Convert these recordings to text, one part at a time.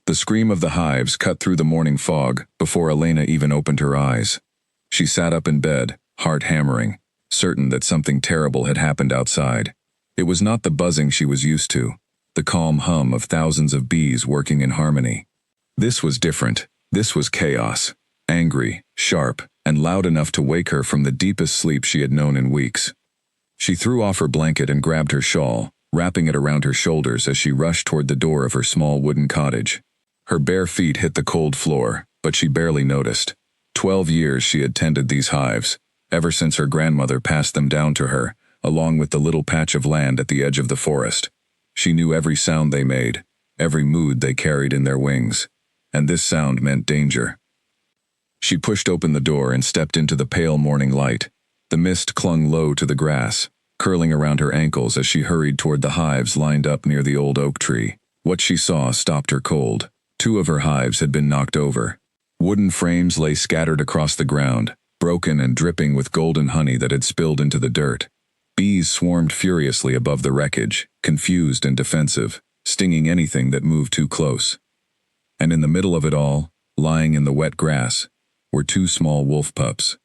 The scream of the hives cut through the morning fog before Elena even opened her eyes. She sat up in bed, heart hammering, certain that something terrible had happened outside. It was not the buzzing she was used to, the calm hum of thousands of bees working in harmony. This was different. This was chaos, angry, sharp, and loud enough to wake her from the deepest sleep she had known in weeks. She threw off her blanket and grabbed her shawl, wrapping it around her shoulders as she rushed toward the door of her small wooden cottage. Her bare feet hit the cold floor, but she barely noticed. 12 years she had tended these hives, ever since her grandmother passed them down to her, along with the little patch of land at the edge of the forest. She knew every sound they made, every mood they carried in their wings, and this sound meant danger. She pushed open the door and stepped into the pale morning light. The mist clung low to the grass, curling around her ankles as she hurried toward the hives lined up near the old oak tree. What she saw stopped her cold. 2 of her hives had been knocked over. Wooden frames lay scattered across the ground, broken and dripping with golden honey that had spilled into the dirt. Bees swarmed furiously above the wreckage, confused and defensive, stinging anything that moved too close. And in the middle of it all, lying in the wet grass, were 2 small wolf pups.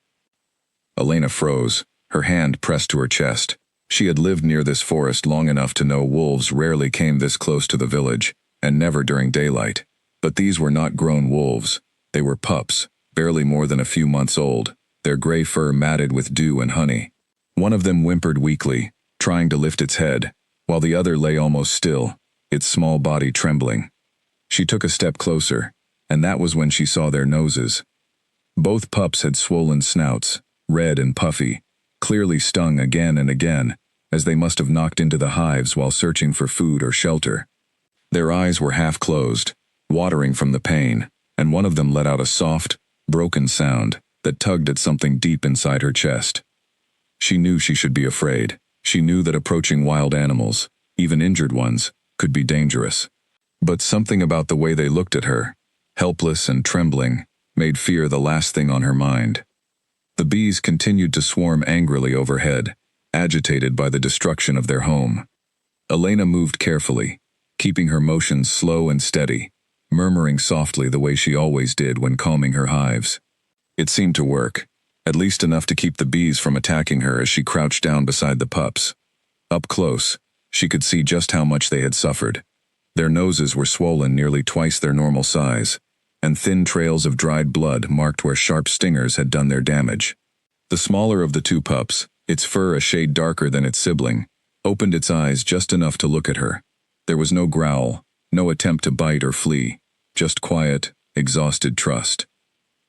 Elena froze, her hand pressed to her chest. She had lived near this forest long enough to know wolves rarely came this close to the village, and never during daylight. But these were not grown wolves. They were pups, barely more than a few months old, their gray fur matted with dew and honey. One of them whimpered weakly, trying to lift its head, while the other lay almost still, its small body trembling. She took a step closer, and that was when she saw their noses. Both pups had swollen snouts, red and puffy, clearly stung again and again, as they must have knocked into the hives while searching for food or shelter. Their eyes were half closed, watering from the pain, and one of them let out a soft, broken sound that tugged at something deep inside her chest. She knew she should be afraid. She knew that approaching wild animals, even injured ones, could be dangerous. But something about the way they looked at her, helpless and trembling, made fear the last thing on her mind. The bees continued to swarm angrily overhead, agitated by the destruction of their home. Elena moved carefully, keeping her motions slow and steady, murmuring softly the way she always did when calming her hives. It seemed to work, at least enough to keep the bees from attacking her as she crouched down beside the pups. Up close, she could see just how much they had suffered. Their noses were swollen nearly twice their normal size, and thin trails of dried blood marked where sharp stingers had done their damage. The smaller of the 2 pups, its fur a shade darker than its sibling, opened its eyes just enough to look at her. There was no growl, no attempt to bite or flee, just quiet, exhausted trust.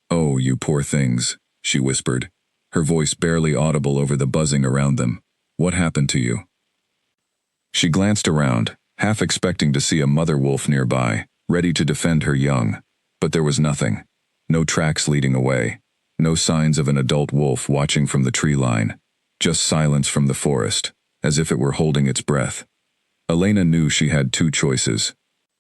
"Oh, you poor things," she whispered, her voice barely audible over the buzzing around them. "What happened to you?" She glanced around, half expecting to see a mother wolf nearby, ready to defend her young. But there was nothing. No tracks leading away. No signs of an adult wolf watching from the tree line. Just silence from the forest, as if it were holding its breath. Elena knew she had 2 choices.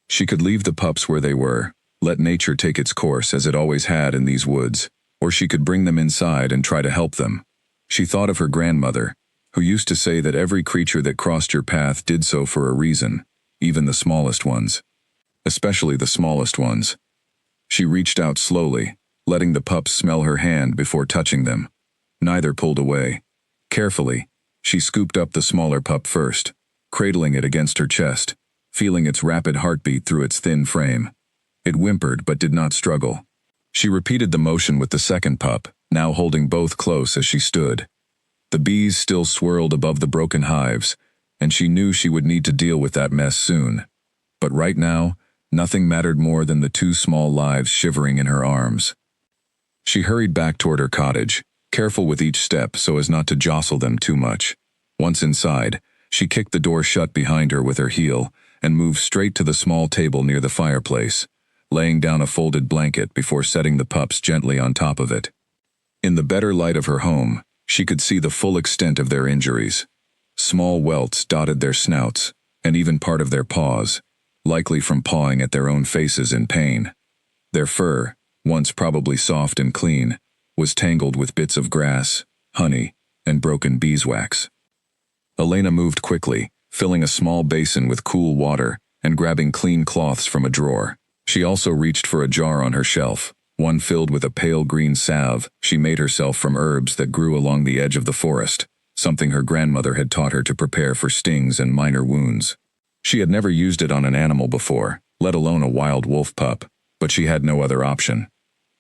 She could leave the pups where they were, let nature take its course as it always had in these woods, or she could bring them inside and try to help them. She thought of her grandmother, who used to say that every creature that crossed your path did so for a reason, even the smallest ones. Especially the smallest ones. She reached out slowly, letting the pups smell her hand before touching them. Neither pulled away. Carefully, she scooped up the smaller pup first, cradling it against her chest, feeling its rapid heartbeat through its thin frame. It whimpered but did not struggle. She repeated the motion with the second pup, now holding both close as she stood. The bees still swirled above the broken hives, and she knew she would need to deal with that mess soon. But right now, nothing mattered more than the 2 small lives shivering in her arms. She hurried back toward her cottage, careful with each step so as not to jostle them too much. Once inside, she kicked the door shut behind her with her heel and moved straight to the small table near the fireplace, laying down a folded blanket before setting the pups gently on top of it. In the better light of her home, she could see the full extent of their injuries. Small welts dotted their snouts, and even part of their paws, likely from pawing at their own faces in pain. Their fur, once probably soft and clean, was tangled with bits of grass, honey, and broken beeswax. Elena moved quickly, filling a small basin with cool water and grabbing clean cloths from a drawer. She also reached for a jar on her shelf, one filled with a pale green salve she made herself from herbs that grew along the edge of the forest, something her grandmother had taught her to prepare for stings and minor wounds. She had never used it on an animal before, let alone a wild wolf pup, but she had no other option.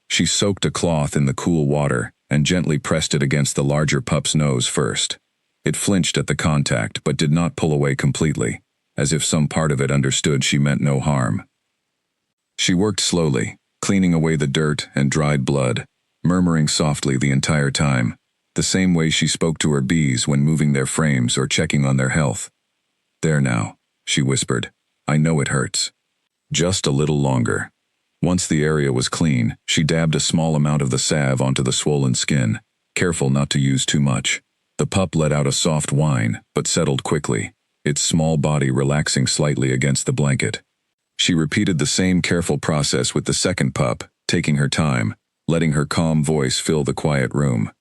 She soaked a cloth in the cool water and gently pressed it against the larger pup's nose first. It flinched at the contact but did not pull away completely, as if some part of it understood she meant no harm. She worked slowly, cleaning away the dirt and dried blood, murmuring softly the entire time, the same way she spoke to her bees when moving their frames or checking on their health. "There now," she whispered. "I know it hurts. Just a little longer." Once the area was clean, she dabbed a small amount of the salve onto the swollen skin, careful not to use too much. The pup let out a soft whine, but settled quickly, its small body relaxing slightly against the blanket. She repeated the same careful process with the second pup, taking her time, letting her calm voice fill the quiet room.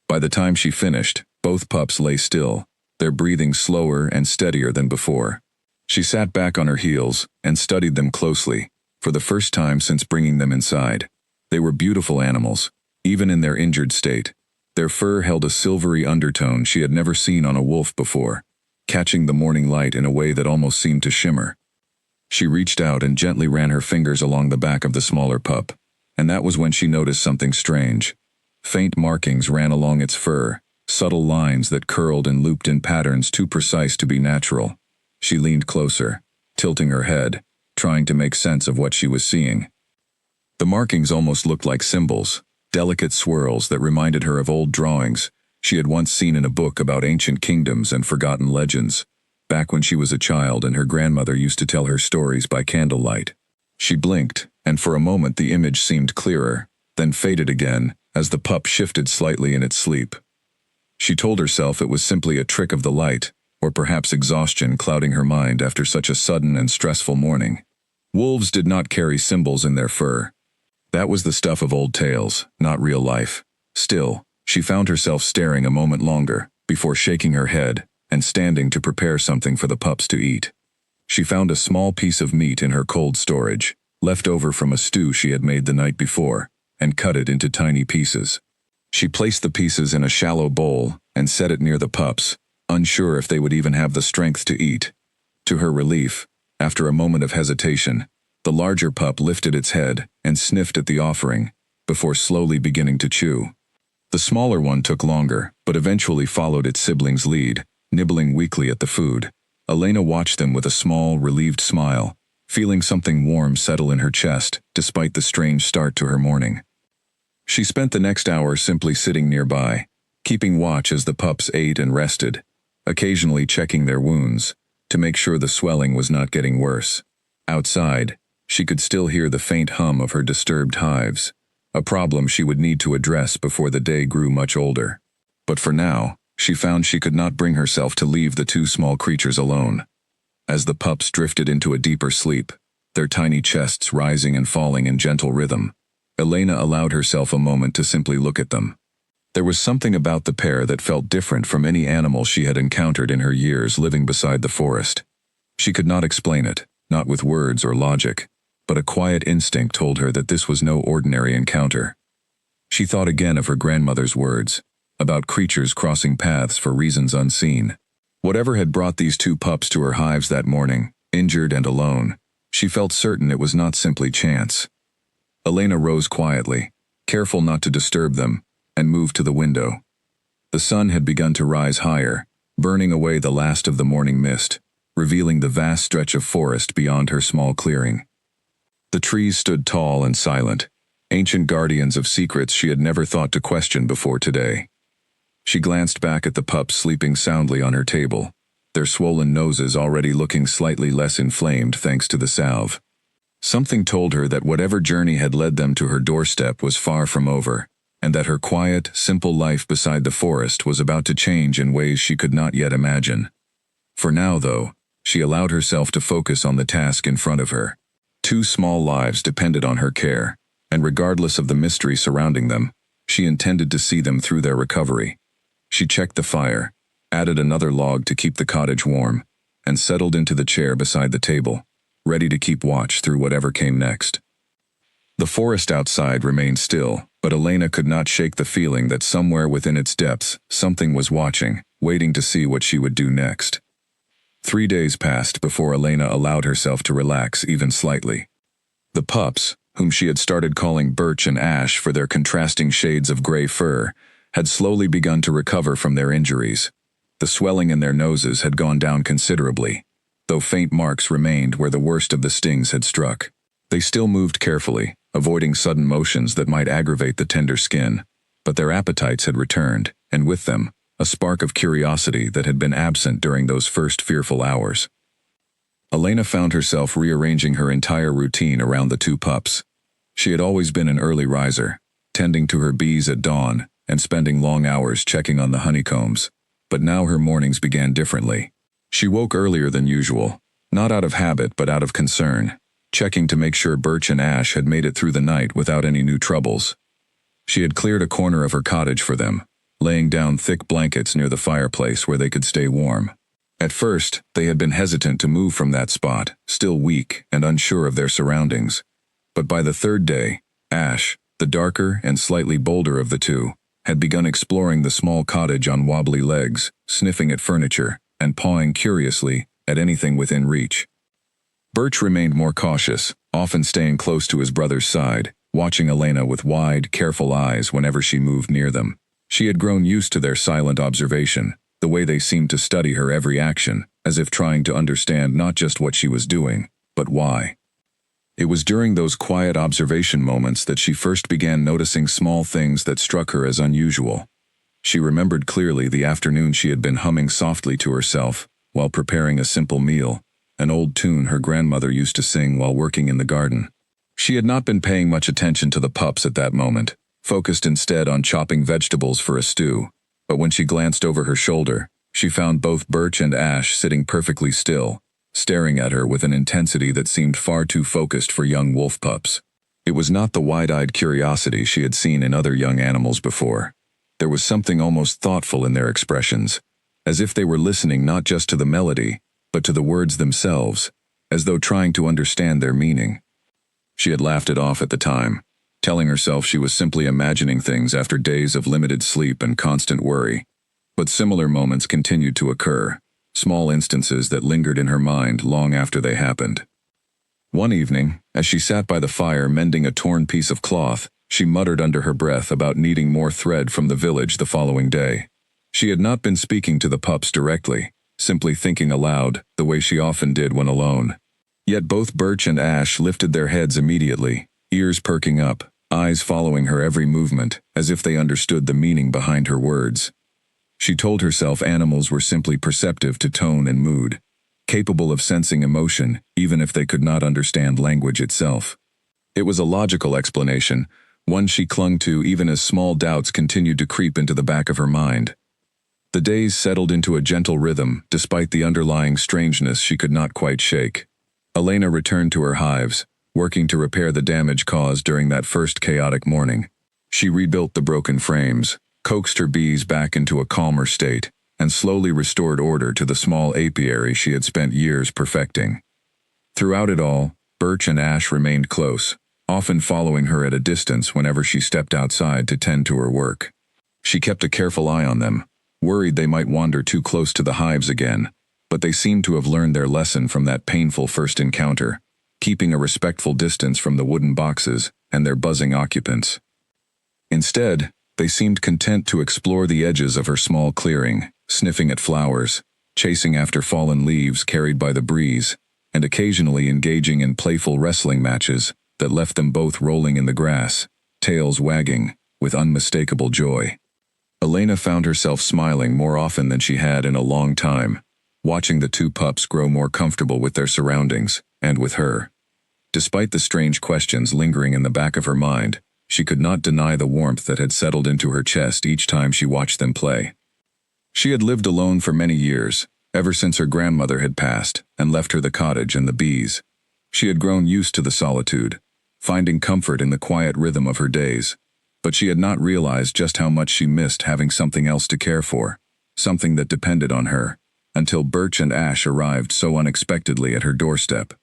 By the time she finished, both pups lay still, their breathing slower and steadier than before. She sat back on her heels and studied them closely, for the first time since bringing them inside. They were beautiful animals, even in their injured state. Their fur held a silvery undertone she had never seen on a wolf before, catching the morning light in a way that almost seemed to shimmer. She reached out and gently ran her fingers along the back of the smaller pup, and that was when she noticed something strange. Faint markings ran along its fur, subtle lines that curled and looped in patterns too precise to be natural. She leaned closer, tilting her head, trying to make sense of what she was seeing. The markings almost looked like symbols, delicate swirls that reminded her of old drawings she had once seen in a book about ancient kingdoms and forgotten legends, back when she was a child and her grandmother used to tell her stories by candlelight. She blinked, and for a moment the image seemed clearer, then faded again as the pup shifted slightly in its sleep. She told herself it was simply a trick of the light, or perhaps exhaustion clouding her mind after such a sudden and stressful morning. Wolves did not carry symbols in their fur. That was the stuff of old tales, not real life. Still, she found herself staring a moment longer, before shaking her head and standing to prepare something for the pups to eat. She found a small piece of meat in her cold storage, left over from a stew she had made the night before, and cut it into tiny pieces. She placed the pieces in a shallow bowl and set it near the pups, unsure if they would even have the strength to eat. To her relief, after a moment of hesitation, the larger pup lifted its head and sniffed at the offering, before slowly beginning to chew. The smaller one took longer, but eventually followed its sibling's lead, nibbling weakly at the food. Elena watched them with a small, relieved smile, feeling something warm settle in her chest, despite the strange start to her morning. She spent the next hour simply sitting nearby, keeping watch as the pups ate and rested, occasionally checking their wounds, to make sure the swelling was not getting worse. Outside, she could still hear the faint hum of her disturbed hives, a problem she would need to address before the day grew much older. But for now, she found she could not bring herself to leave the two small creatures alone. As the pups drifted into a deeper sleep, their tiny chests rising and falling in gentle rhythm, Elena allowed herself a moment to simply look at them. There was something about the pair that felt different from any animal she had encountered in her years living beside the forest. She could not explain it, not with words or logic, but a quiet instinct told her that this was no ordinary encounter. She thought again of her grandmother's words, about creatures crossing paths for reasons unseen. Whatever had brought these two pups to her hives that morning, injured and alone, she felt certain it was not simply chance. Elena rose quietly, careful not to disturb them, and moved to the window. The sun had begun to rise higher, burning away the last of the morning mist, revealing the vast stretch of forest beyond her small clearing. The trees stood tall and silent, ancient guardians of secrets she had never thought to question before today. She glanced back at the pups sleeping soundly on her table, their swollen noses already looking slightly less inflamed thanks to the salve. Something told her that whatever journey had led them to her doorstep was far from over, and that her quiet, simple life beside the forest was about to change in ways she could not yet imagine. For now, though, she allowed herself to focus on the task in front of her. Two small lives depended on her care, and regardless of the mystery surrounding them, she intended to see them through their recovery. She checked the fire, added another log to keep the cottage warm, and settled into the chair beside the table, ready to keep watch through whatever came next. The forest outside remained still, but Elena could not shake the feeling that somewhere within its depths, something was watching, waiting to see what she would do next. 3 days passed before Elena allowed herself to relax even slightly. The pups, whom she had started calling Birch and Ash for their contrasting shades of gray fur, had slowly begun to recover from their injuries. The swelling in their noses had gone down considerably, though faint marks remained where the worst of the stings had struck. They still moved carefully, avoiding sudden motions that might aggravate the tender skin, but their appetites had returned, and with them, a spark of curiosity that had been absent during those first fearful hours. Elena found herself rearranging her entire routine around the 2 pups. She had always been an early riser, tending to her bees at dawn and spending long hours checking on the honeycombs, but now her mornings began differently. She woke earlier than usual, not out of habit but out of concern, checking to make sure Birch and Ash had made it through the night without any new troubles. She had cleared a corner of her cottage for them, laying down thick blankets near the fireplace where they could stay warm. At first, they had been hesitant to move from that spot, still weak and unsure of their surroundings. But by the 3rd day, Ash, the darker and slightly bolder of the 2, had begun exploring the small cottage on wobbly legs, sniffing at furniture, and pawing curiously at anything within reach. Birch remained more cautious, often staying close to his brother's side, watching Elena with wide, careful eyes whenever she moved near them. She had grown used to their silent observation, the way they seemed to study her every action, as if trying to understand not just what she was doing, but why. It was during those quiet observation moments that she first began noticing small things that struck her as unusual. She remembered clearly the afternoon she had been humming softly to herself while preparing a simple meal, an old tune her grandmother used to sing while working in the garden. She had not been paying much attention to the pups at that moment, focused instead on chopping vegetables for a stew, but when she glanced over her shoulder, she found both Birch and Ash sitting perfectly still, staring at her with an intensity that seemed far too focused for young wolf pups. It was not the wide-eyed curiosity she had seen in other young animals before. There was something almost thoughtful in their expressions, as if they were listening not just to the melody, but to the words themselves, as though trying to understand their meaning. She had laughed it off at the time, telling herself she was simply imagining things after days of limited sleep and constant worry. But similar moments continued to occur, small instances that lingered in her mind long after they happened. One evening, as she sat by the fire mending a torn piece of cloth, she muttered under her breath about needing more thread from the village the following day. She had not been speaking to the pups directly, simply thinking aloud, the way she often did when alone. Yet both Birch and Ash lifted their heads immediately, ears perking up, eyes following her every movement, as if they understood the meaning behind her words. She told herself animals were simply perceptive to tone and mood, capable of sensing emotion even if they could not understand language itself. It was a logical explanation, one she clung to even as small doubts continued to creep into the back of her mind. The days settled into a gentle rhythm despite the underlying strangeness she could not quite shake. Elena returned to her hives, working to repair the damage caused during that first chaotic morning. She rebuilt the broken frames, coaxed her bees back into a calmer state, and slowly restored order to the small apiary she had spent years perfecting. Throughout it all, Birch and Ash remained close, often following her at a distance whenever she stepped outside to tend to her work. She kept a careful eye on them, worried they might wander too close to the hives again, but they seemed to have learned their lesson from that painful first encounter, keeping a respectful distance from the wooden boxes and their buzzing occupants. Instead, they seemed content to explore the edges of her small clearing, sniffing at flowers, chasing after fallen leaves carried by the breeze, and occasionally engaging in playful wrestling matches that left them both rolling in the grass, tails wagging, with unmistakable joy. Elena found herself smiling more often than she had in a long time, watching the 2 pups grow more comfortable with their surroundings, and with her. Despite the strange questions lingering in the back of her mind, she could not deny the warmth that had settled into her chest each time she watched them play. She had lived alone for many years, ever since her grandmother had passed and left her the cottage and the bees. She had grown used to the solitude, finding comfort in the quiet rhythm of her days, but she had not realized just how much she missed having something else to care for, something that depended on her, until Birch and Ash arrived so unexpectedly at her doorstep.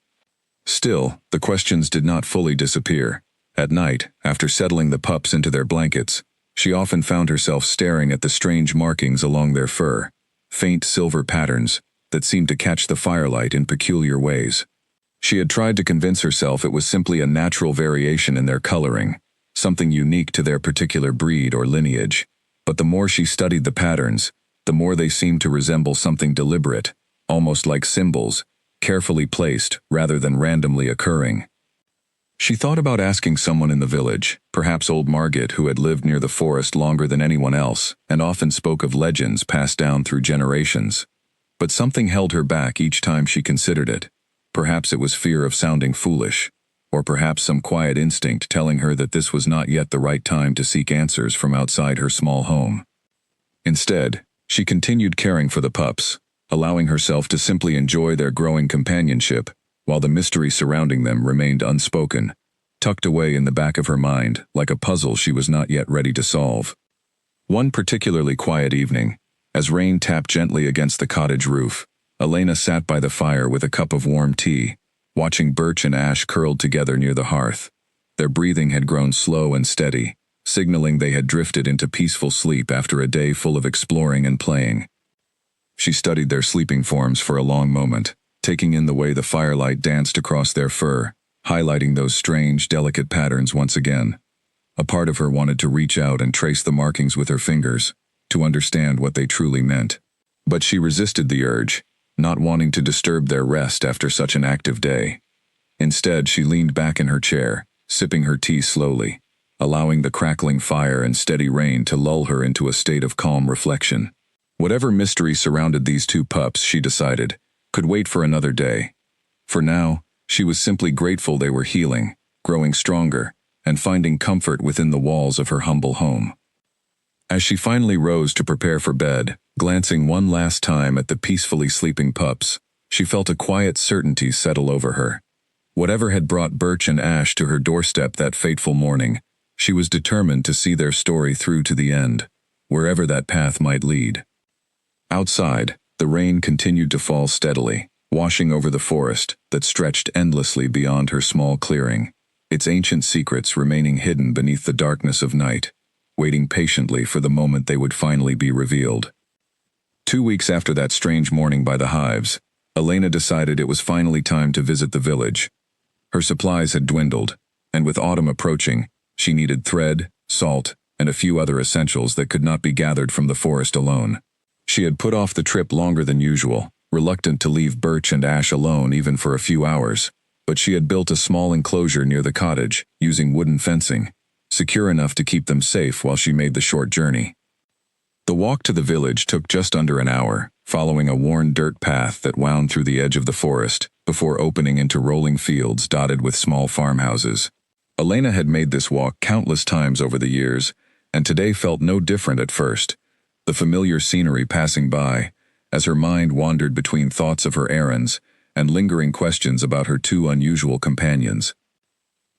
Still, the questions did not fully disappear. At night, after settling the pups into their blankets, she often found herself staring at the strange markings along their fur, faint silver patterns that seemed to catch the firelight in peculiar ways. She had tried to convince herself it was simply a natural variation in their coloring, something unique to their particular breed or lineage. But the more she studied the patterns, the more they seemed to resemble something deliberate, almost like symbols, carefully placed rather than randomly occurring. She thought about asking someone in the village, perhaps old Margit, who had lived near the forest longer than anyone else and often spoke of legends passed down through generations. But something held her back each time she considered it. Perhaps it was fear of sounding foolish, or perhaps some quiet instinct telling her that this was not yet the right time to seek answers from outside her small home. Instead, she continued caring for the pups, allowing herself to simply enjoy their growing companionship, while the mystery surrounding them remained unspoken, tucked away in the back of her mind like a puzzle she was not yet ready to solve. One particularly quiet evening, as rain tapped gently against the cottage roof, Elena sat by the fire with a cup of warm tea, watching Birch and Ash curled together near the hearth. Their breathing had grown slow and steady, signaling they had drifted into peaceful sleep after a day full of exploring and playing. She studied their sleeping forms for a long moment, taking in the way the firelight danced across their fur, highlighting those strange, delicate patterns once again. A part of her wanted to reach out and trace the markings with her fingers, to understand what they truly meant. But she resisted the urge, not wanting to disturb their rest after such an active day. Instead, she leaned back in her chair, sipping her tea slowly, allowing the crackling fire and steady rain to lull her into a state of calm reflection. Whatever mystery surrounded these two pups, she decided, could wait for another day. For now, she was simply grateful they were healing, growing stronger, and finding comfort within the walls of her humble home. As she finally rose to prepare for bed, glancing one last time at the peacefully sleeping pups, she felt a quiet certainty settle over her. Whatever had brought Birch and Ash to her doorstep that fateful morning, she was determined to see their story through to the end, wherever that path might lead. Outside, the rain continued to fall steadily, washing over the forest that stretched endlessly beyond her small clearing, its ancient secrets remaining hidden beneath the darkness of night, waiting patiently for the moment they would finally be revealed. 2 weeks after that strange morning by the hives, Elena decided it was finally time to visit the village. Her supplies had dwindled, and with autumn approaching, she needed thread, salt, and a few other essentials that could not be gathered from the forest alone. She had put off the trip longer than usual, reluctant to leave Birch and Ash alone even for a few hours, but she had built a small enclosure near the cottage, using wooden fencing, secure enough to keep them safe while she made the short journey. The walk to the village took just under an hour, following a worn dirt path that wound through the edge of the forest, before opening into rolling fields dotted with small farmhouses. Elena had made this walk countless times over the years, and today felt no different at first, the familiar scenery passing by, as her mind wandered between thoughts of her errands and lingering questions about her two unusual companions.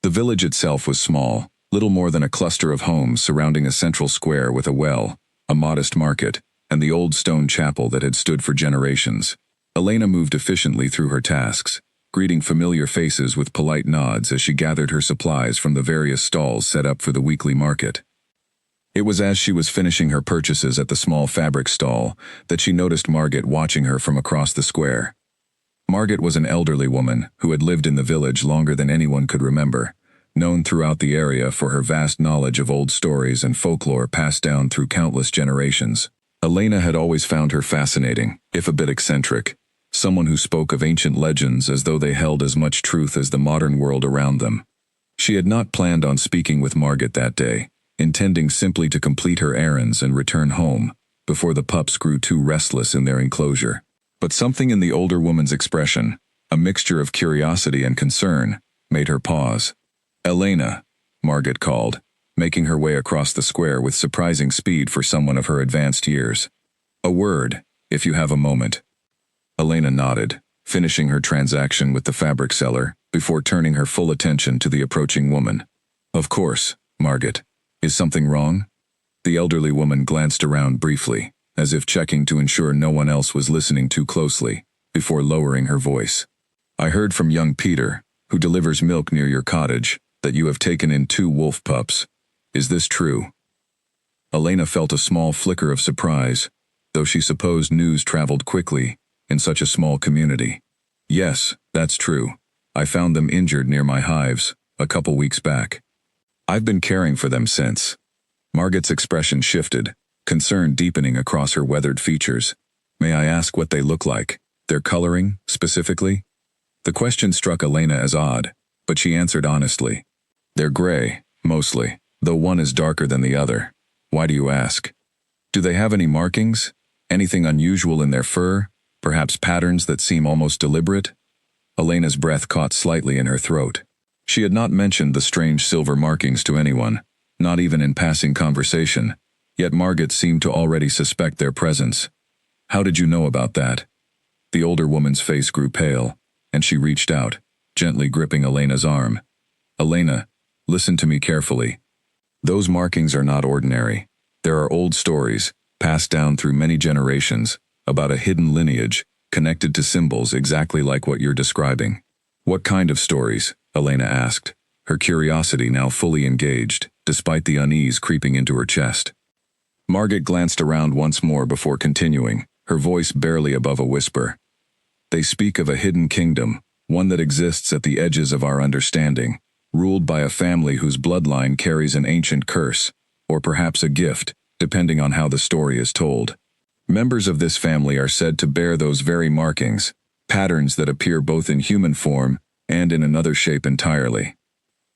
The village itself was small, little more than a cluster of homes surrounding a central square with a well, a modest market, and the old stone chapel that had stood for generations. Elena moved efficiently through her tasks, greeting familiar faces with polite nods as she gathered her supplies from the various stalls set up for the weekly market. It was as she was finishing her purchases at the small fabric stall that she noticed Margit watching her from across the square. Margit was an elderly woman who had lived in the village longer than anyone could remember, known throughout the area for her vast knowledge of old stories and folklore passed down through countless generations. Elena had always found her fascinating, if a bit eccentric, someone who spoke of ancient legends as though they held as much truth as the modern world around them. She had not planned on speaking with Margit that day, intending simply to complete her errands and return home, before the pups grew too restless in their enclosure. But something in the older woman's expression, a mixture of curiosity and concern, made her pause. "Elena," Margit called, making her way across the square with surprising speed for someone of her advanced years. "A word, if you have a moment." Elena nodded, finishing her transaction with the fabric seller, before turning her full attention to the approaching woman. "Of course, Margit. Is something wrong?" The elderly woman glanced around briefly, as if checking to ensure no one else was listening too closely, before lowering her voice. "I heard from young Peter, who delivers milk near your cottage, that you have taken in 2 wolf pups. Is this true?" Elena felt a small flicker of surprise, though she supposed news traveled quickly in such a small community. "Yes, that's true. I found them injured near my hives a couple weeks back. I've been caring for them since." Margot's expression shifted, concern deepening across her weathered features. "May I ask what they look like? Their coloring, specifically?" The question struck Elena as odd, but she answered honestly. "They're gray, mostly, though one is darker than the other. Why do you ask? Do they have any markings? Anything unusual in their fur? Perhaps patterns that seem almost deliberate?" Elena's breath caught slightly in her throat. She had not mentioned the strange silver markings to anyone, not even in passing conversation, yet Margot seemed to already suspect their presence. "How did you know about that?" The older woman's face grew pale, and she reached out, gently gripping Elena's arm. "Elena, listen to me carefully. Those markings are not ordinary. There are old stories, passed down through many generations, about a hidden lineage, connected to symbols exactly like what you're describing." "What kind of stories?" Elena asked, her curiosity now fully engaged, despite the unease creeping into her chest. Margot glanced around once more before continuing, her voice barely above a whisper. "They speak of a hidden kingdom, one that exists at the edges of our understanding, ruled by a family whose bloodline carries an ancient curse, or perhaps a gift, depending on how the story is told. Members of this family are said to bear those very markings, patterns that appear both in human form and in another shape entirely."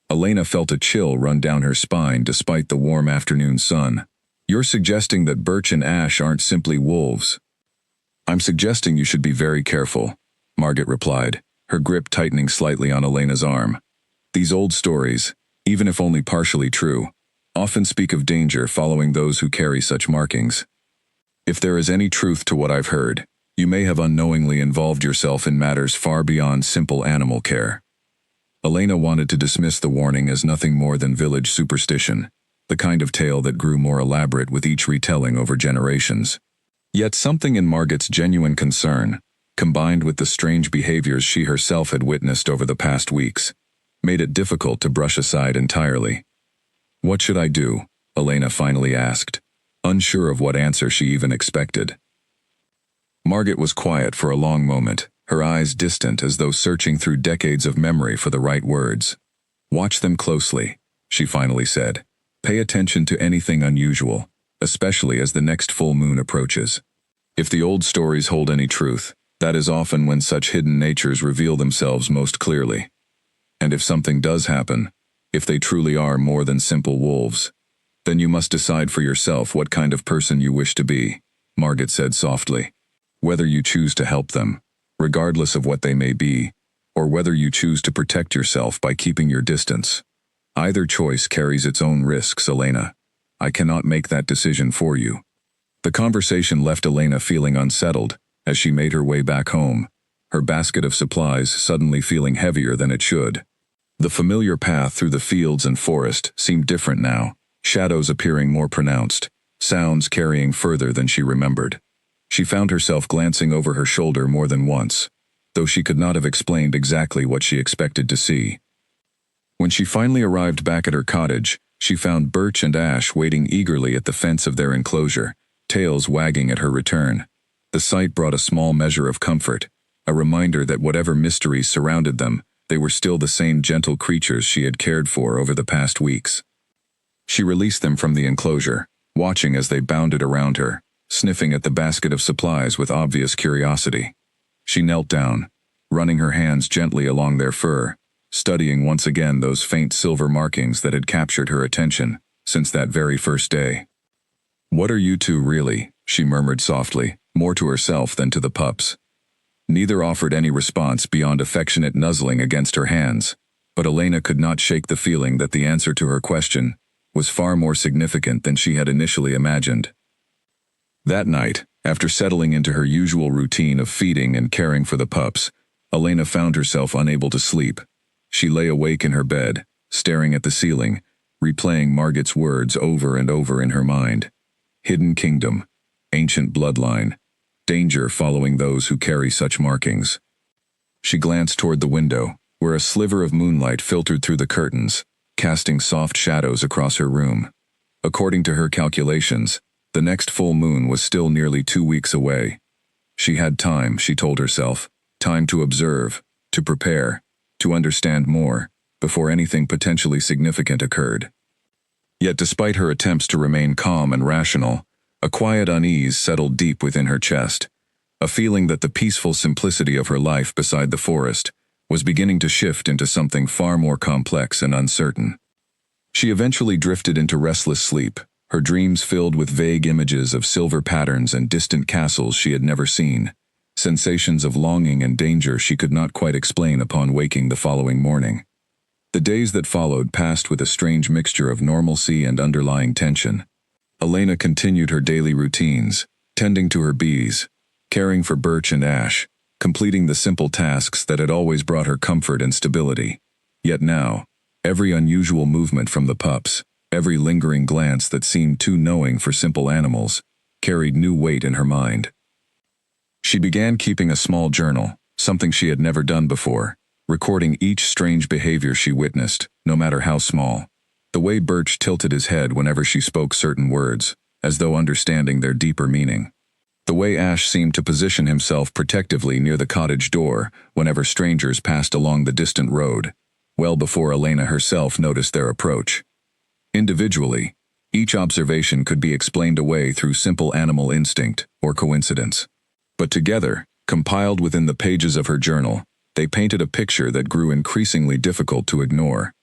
Elena felt a chill run down her spine despite the warm afternoon sun. "You're suggesting that Birch and Ash aren't simply wolves?" "I'm suggesting you should be very careful," Margot replied, her grip tightening slightly on Elena's arm. "These old stories, even if only partially true, often speak of danger following those who carry such markings. If there is any truth to what I've heard, you may have unknowingly involved yourself in matters far beyond simple animal care." Elena wanted to dismiss the warning as nothing more than village superstition, the kind of tale that grew more elaborate with each retelling over generations. Yet something in Margot's genuine concern, combined with the strange behaviors she herself had witnessed over the past weeks, made it difficult to brush aside entirely. "What should I do?" Elena finally asked, unsure of what answer she even expected. Margot was quiet for a long moment, her eyes distant as though searching through decades of memory for the right words. "Watch them closely," she finally said. "Pay attention to anything unusual, especially as the next full moon approaches. If the old stories hold any truth, that is often when such hidden natures reveal themselves most clearly. And if something does happen, if they truly are more than simple wolves, then you must decide for yourself what kind of person you wish to be," Margot said softly. "Whether you choose to help them, regardless of what they may be, or whether you choose to protect yourself by keeping your distance. Either choice carries its own risks, Elena. I cannot make that decision for you." The conversation left Elena feeling unsettled as she made her way back home, her basket of supplies suddenly feeling heavier than it should. The familiar path through the fields and forest seemed different now, shadows appearing more pronounced, sounds carrying further than she remembered. She found herself glancing over her shoulder more than once, though she could not have explained exactly what she expected to see. When she finally arrived back at her cottage, she found Birch and Ash waiting eagerly at the fence of their enclosure, tails wagging at her return. The sight brought a small measure of comfort, a reminder that whatever mysteries surrounded them, they were still the same gentle creatures she had cared for over the past weeks. She released them from the enclosure, watching as they bounded around her, sniffing at the basket of supplies with obvious curiosity. She knelt down, running her hands gently along their fur, studying once again those faint silver markings that had captured her attention since that very first day. "What are you two really?" she murmured softly, more to herself than to the pups. Neither offered any response beyond affectionate nuzzling against her hands, but Elena could not shake the feeling that the answer to her question was far more significant than she had initially imagined. That night, after settling into her usual routine of feeding and caring for the pups, Elena found herself unable to sleep. She lay awake in her bed, staring at the ceiling, replaying Margot's words over and over in her mind. Hidden kingdom, ancient bloodline, danger following those who carry such markings. She glanced toward the window, where a sliver of moonlight filtered through the curtains, casting soft shadows across her room. According to her calculations, the next full moon was still nearly 2 weeks away. She had time, she told herself, time to observe, to prepare, to understand more, before anything potentially significant occurred. Yet despite her attempts to remain calm and rational, a quiet unease settled deep within her chest, a feeling that the peaceful simplicity of her life beside the forest was beginning to shift into something far more complex and uncertain. She eventually drifted into restless sleep, her dreams filled with vague images of silver patterns and distant castles she had never seen, sensations of longing and danger she could not quite explain upon waking the following morning. The days that followed passed with a strange mixture of normalcy and underlying tension. Elena continued her daily routines, tending to her bees, caring for Birch and Ash, completing the simple tasks that had always brought her comfort and stability. Yet now, every unusual movement from the pups, every lingering glance that seemed too knowing for simple animals, carried new weight in her mind. She began keeping a small journal, something she had never done before, recording each strange behavior she witnessed, no matter how small. The way Birch tilted his head whenever she spoke certain words, as though understanding their deeper meaning. The way Ash seemed to position himself protectively near the cottage door whenever strangers passed along the distant road, well before Elena herself noticed their approach. Individually, each observation could be explained away through simple animal instinct or coincidence. But together, compiled within the pages of her journal, they painted a picture that grew increasingly difficult to ignore.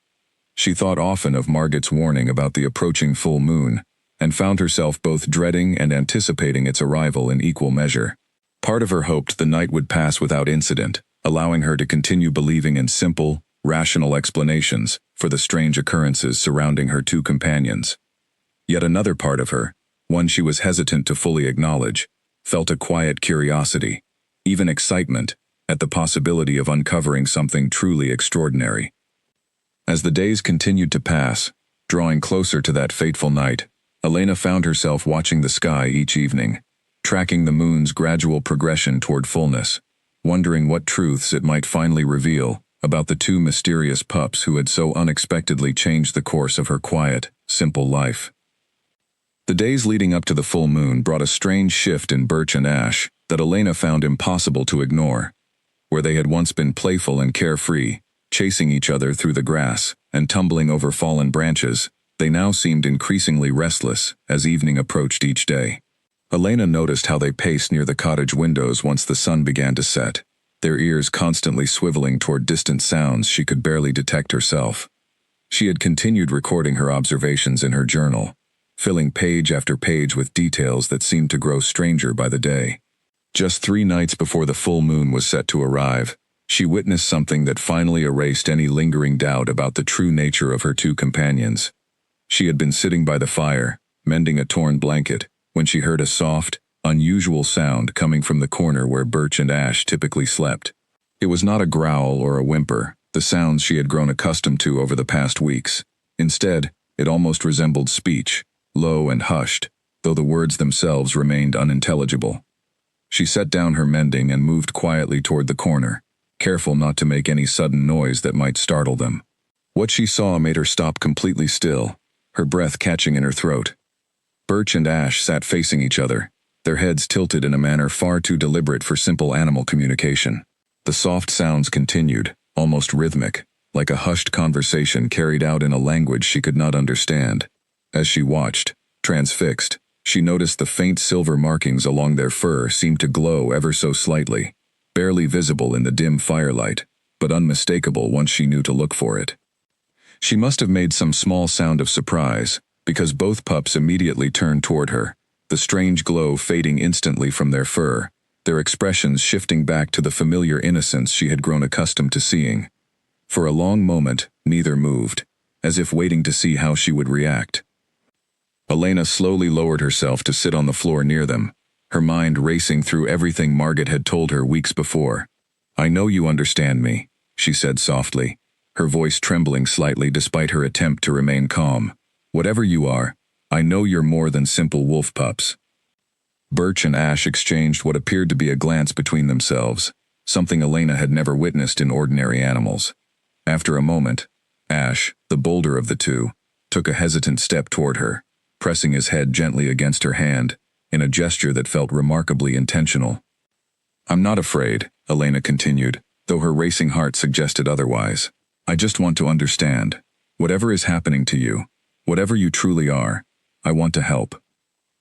She thought often of Margit's warning about the approaching full moon, and found herself both dreading and anticipating its arrival in equal measure. Part of her hoped the night would pass without incident, allowing her to continue believing in simple, rational explanations for the strange occurrences surrounding her two companions. Yet another part of her, one she was hesitant to fully acknowledge, felt a quiet curiosity, even excitement, at the possibility of uncovering something truly extraordinary. As the days continued to pass, drawing closer to that fateful night, Elena found herself watching the sky each evening, tracking the moon's gradual progression toward fullness, wondering what truths it might finally reveal about the two mysterious pups who had so unexpectedly changed the course of her quiet, simple life. The days leading up to the full moon brought a strange shift in Birch and Ash that Elena found impossible to ignore. Where they had once been playful and carefree, chasing each other through the grass and tumbling over fallen branches, they now seemed increasingly restless as evening approached each day. Elena noticed how they paced near the cottage windows once the sun began to set, their ears constantly swiveling toward distant sounds she could barely detect herself. She had continued recording her observations in her journal, filling page after page with details that seemed to grow stranger by the day. Just 3 nights before the full moon was set to arrive, she witnessed something that finally erased any lingering doubt about the true nature of her two companions. She had been sitting by the fire, mending a torn blanket, when she heard a soft, unusual sound coming from the corner where Birch and Ash typically slept. It was not a growl or a whimper, the sounds she had grown accustomed to over the past weeks. Instead, it almost resembled speech, low and hushed, though the words themselves remained unintelligible. She set down her mending and moved quietly toward the corner, careful not to make any sudden noise that might startle them. What she saw made her stop completely still, her breath catching in her throat. Birch and Ash sat facing each other, their heads tilted in a manner far too deliberate for simple animal communication. The soft sounds continued, almost rhythmic, like a hushed conversation carried out in a language she could not understand. As she watched, transfixed, she noticed the faint silver markings along their fur seemed to glow ever so slightly, barely visible in the dim firelight, but unmistakable once she knew to look for it. She must have made some small sound of surprise, because both pups immediately turned toward her, the strange glow fading instantly from their fur, their expressions shifting back to the familiar innocence she had grown accustomed to seeing. For a long moment, neither moved, as if waiting to see how she would react. Elena slowly lowered herself to sit on the floor near them, her mind racing through everything Margit had told her weeks before. "I know you understand me," she said softly, her voice trembling slightly despite her attempt to remain calm. "Whatever you are, I know you're more than simple wolf pups." Birch and Ash exchanged what appeared to be a glance between themselves, something Elena had never witnessed in ordinary animals. After a moment, Ash, the bolder of the two, took a hesitant step toward her, pressing his head gently against her hand, in a gesture that felt remarkably intentional. "I'm not afraid," Elena continued, though her racing heart suggested otherwise. "I just want to understand. Whatever is happening to you, whatever you truly are, I want to help."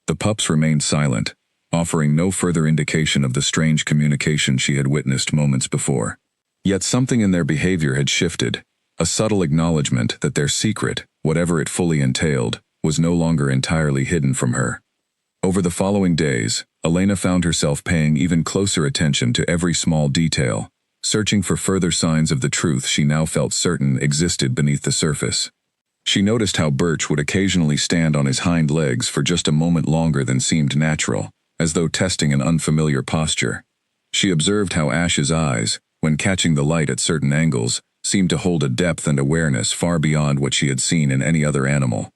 The pups remained silent, offering no further indication of the strange communication she had witnessed moments before. Yet something in their behavior had shifted, a subtle acknowledgement that their secret, whatever it fully entailed, was no longer entirely hidden from her. Over the following days, Elena found herself paying even closer attention to every small detail, searching for further signs of the truth she now felt certain existed beneath the surface. She noticed how Birch would occasionally stand on his hind legs for just a moment longer than seemed natural, as though testing an unfamiliar posture. She observed how Ash's eyes, when catching the light at certain angles, seemed to hold a depth and awareness far beyond what she had seen in any other animal.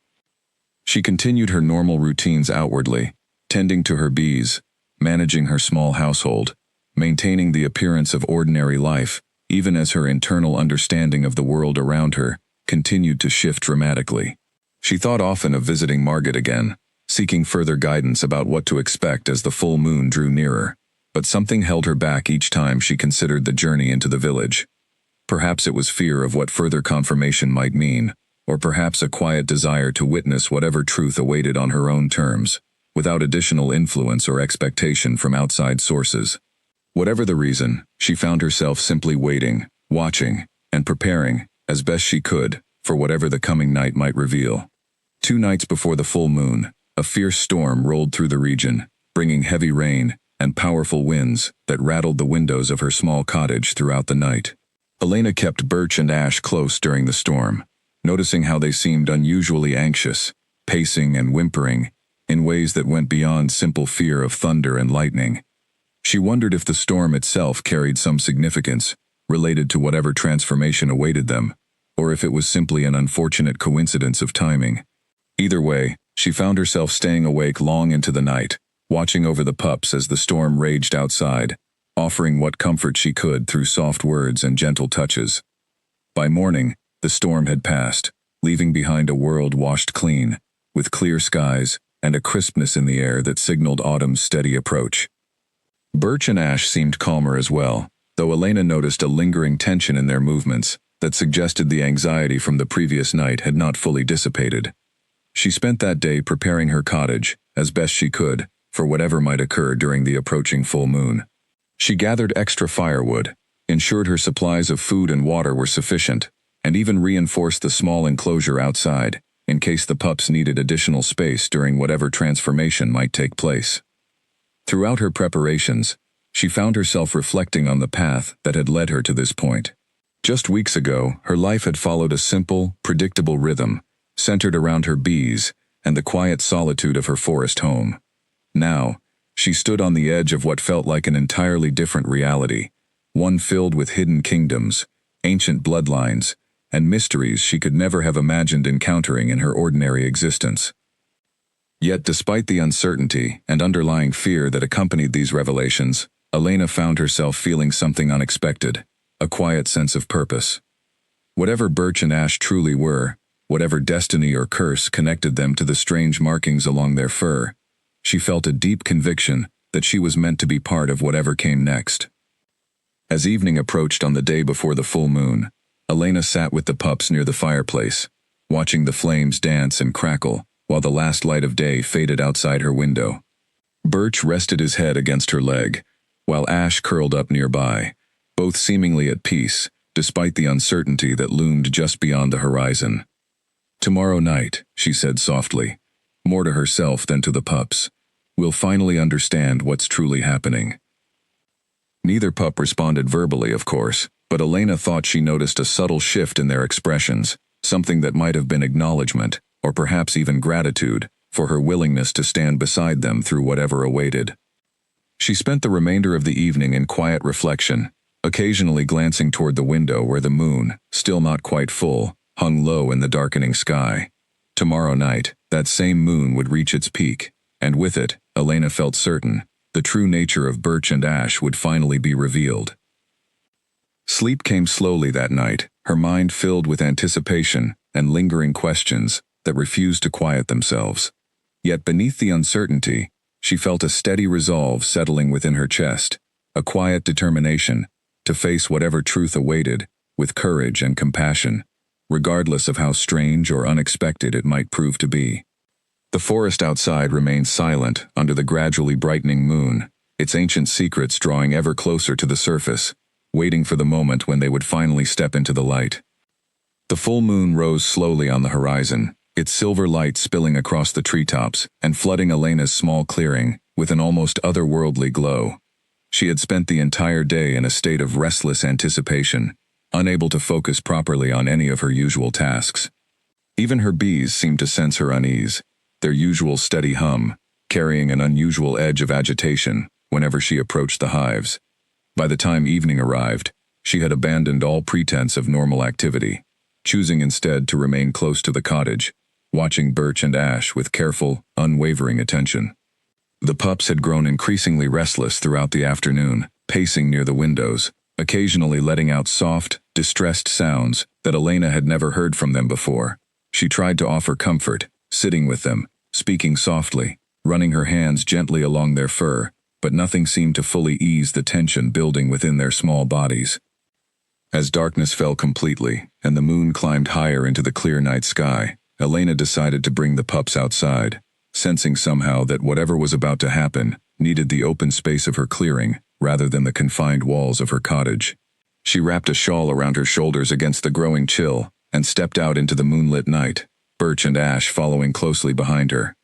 She continued her normal routines outwardly, tending to her bees, managing her small household, maintaining the appearance of ordinary life, even as her internal understanding of the world around her continued to shift dramatically. She thought often of visiting Margit again, seeking further guidance about what to expect as the full moon drew nearer, but something held her back each time she considered the journey into the village. Perhaps it was fear of what further confirmation might mean, or perhaps a quiet desire to witness whatever truth awaited on her own terms, without additional influence or expectation from outside sources. Whatever the reason, she found herself simply waiting, watching, and preparing, as best she could, for whatever the coming night might reveal. 2 nights before the full moon, a fierce storm rolled through the region, bringing heavy rain and powerful winds that rattled the windows of her small cottage throughout the night. Elena kept Birch and Ash close during the storm, noticing how they seemed unusually anxious, pacing and whimpering, in ways that went beyond simple fear of thunder and lightning. She wondered if the storm itself carried some significance, related to whatever transformation awaited them, or if it was simply an unfortunate coincidence of timing. Either way, she found herself staying awake long into the night, watching over the pups as the storm raged outside, offering what comfort she could through soft words and gentle touches. By morning, the storm had passed, leaving behind a world washed clean, with clear skies and a crispness in the air that signaled autumn's steady approach. Birch and Ash seemed calmer as well, though Elena noticed a lingering tension in their movements that suggested the anxiety from the previous night had not fully dissipated. She spent that day preparing her cottage, as best she could, for whatever might occur during the approaching full moon. She gathered extra firewood, ensured her supplies of food and water were sufficient, and even reinforced the small enclosure outside, in case the pups needed additional space during whatever transformation might take place. Throughout her preparations, she found herself reflecting on the path that had led her to this point. Just weeks ago, her life had followed a simple, predictable rhythm, centered around her bees and the quiet solitude of her forest home. Now, she stood on the edge of what felt like an entirely different reality, one filled with hidden kingdoms, ancient bloodlines, and mysteries she could never have imagined encountering in her ordinary existence. Yet despite the uncertainty and underlying fear that accompanied these revelations, Elena found herself feeling something unexpected, a quiet sense of purpose. Whatever Birch and Ash truly were, whatever destiny or curse connected them to the strange markings along their fur, she felt a deep conviction that she was meant to be part of whatever came next. As evening approached on the day before the full moon, Elena sat with the pups near the fireplace, watching the flames dance and crackle while the last light of day faded outside her window. Birch rested his head against her leg, while Ash curled up nearby, both seemingly at peace, despite the uncertainty that loomed just beyond the horizon. "Tomorrow night," she said softly, more to herself than to the pups, "we'll finally understand what's truly happening." Neither pup responded verbally, of course, but Elena thought she noticed a subtle shift in their expressions, something that might have been acknowledgement, or perhaps even gratitude, for her willingness to stand beside them through whatever awaited. She spent the remainder of the evening in quiet reflection, occasionally glancing toward the window where the moon, still not quite full, hung low in the darkening sky. Tomorrow night, that same moon would reach its peak, and with it, Elena felt certain, the true nature of Birch and Ash would finally be revealed. Sleep came slowly that night, her mind filled with anticipation and lingering questions that refused to quiet themselves. Yet beneath the uncertainty, she felt a steady resolve settling within her chest, a quiet determination to face whatever truth awaited with courage and compassion, regardless of how strange or unexpected it might prove to be. The forest outside remained silent under the gradually brightening moon, its ancient secrets drawing ever closer to the surface, waiting for the moment when they would finally step into the light. The full moon rose slowly on the horizon, its silver light spilling across the treetops and flooding Elena's small clearing with an almost otherworldly glow. She had spent the entire day in a state of restless anticipation, unable to focus properly on any of her usual tasks. Even her bees seemed to sense her unease, their usual steady hum, carrying an unusual edge of agitation whenever she approached the hives. By the time evening arrived, she had abandoned all pretense of normal activity, choosing instead to remain close to the cottage, watching Birch and Ash with careful, unwavering attention. The pups had grown increasingly restless throughout the afternoon, pacing near the windows, occasionally letting out soft, distressed sounds that Elena had never heard from them before. She tried to offer comfort, sitting with them, speaking softly, running her hands gently along their fur, but nothing seemed to fully ease the tension building within their small bodies. As darkness fell completely, and the moon climbed higher into the clear night sky, Elena decided to bring the pups outside, sensing somehow that whatever was about to happen needed the open space of her clearing rather than the confined walls of her cottage. She wrapped a shawl around her shoulders against the growing chill and stepped out into the moonlit night, Birch and Ash following closely behind her.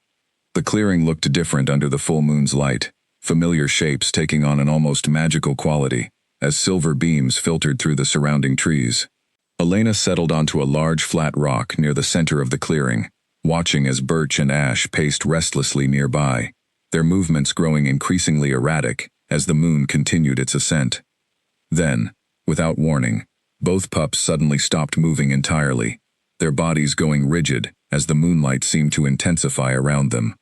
The clearing looked different under the full moon's light, familiar shapes taking on an almost magical quality as silver beams filtered through the surrounding trees. Elena settled onto a large flat rock near the center of the clearing, watching as Birch and Ash paced restlessly nearby, their movements growing increasingly erratic as the moon continued its ascent. Then, without warning, both pups suddenly stopped moving entirely, their bodies going rigid as the moonlight seemed to intensify around them.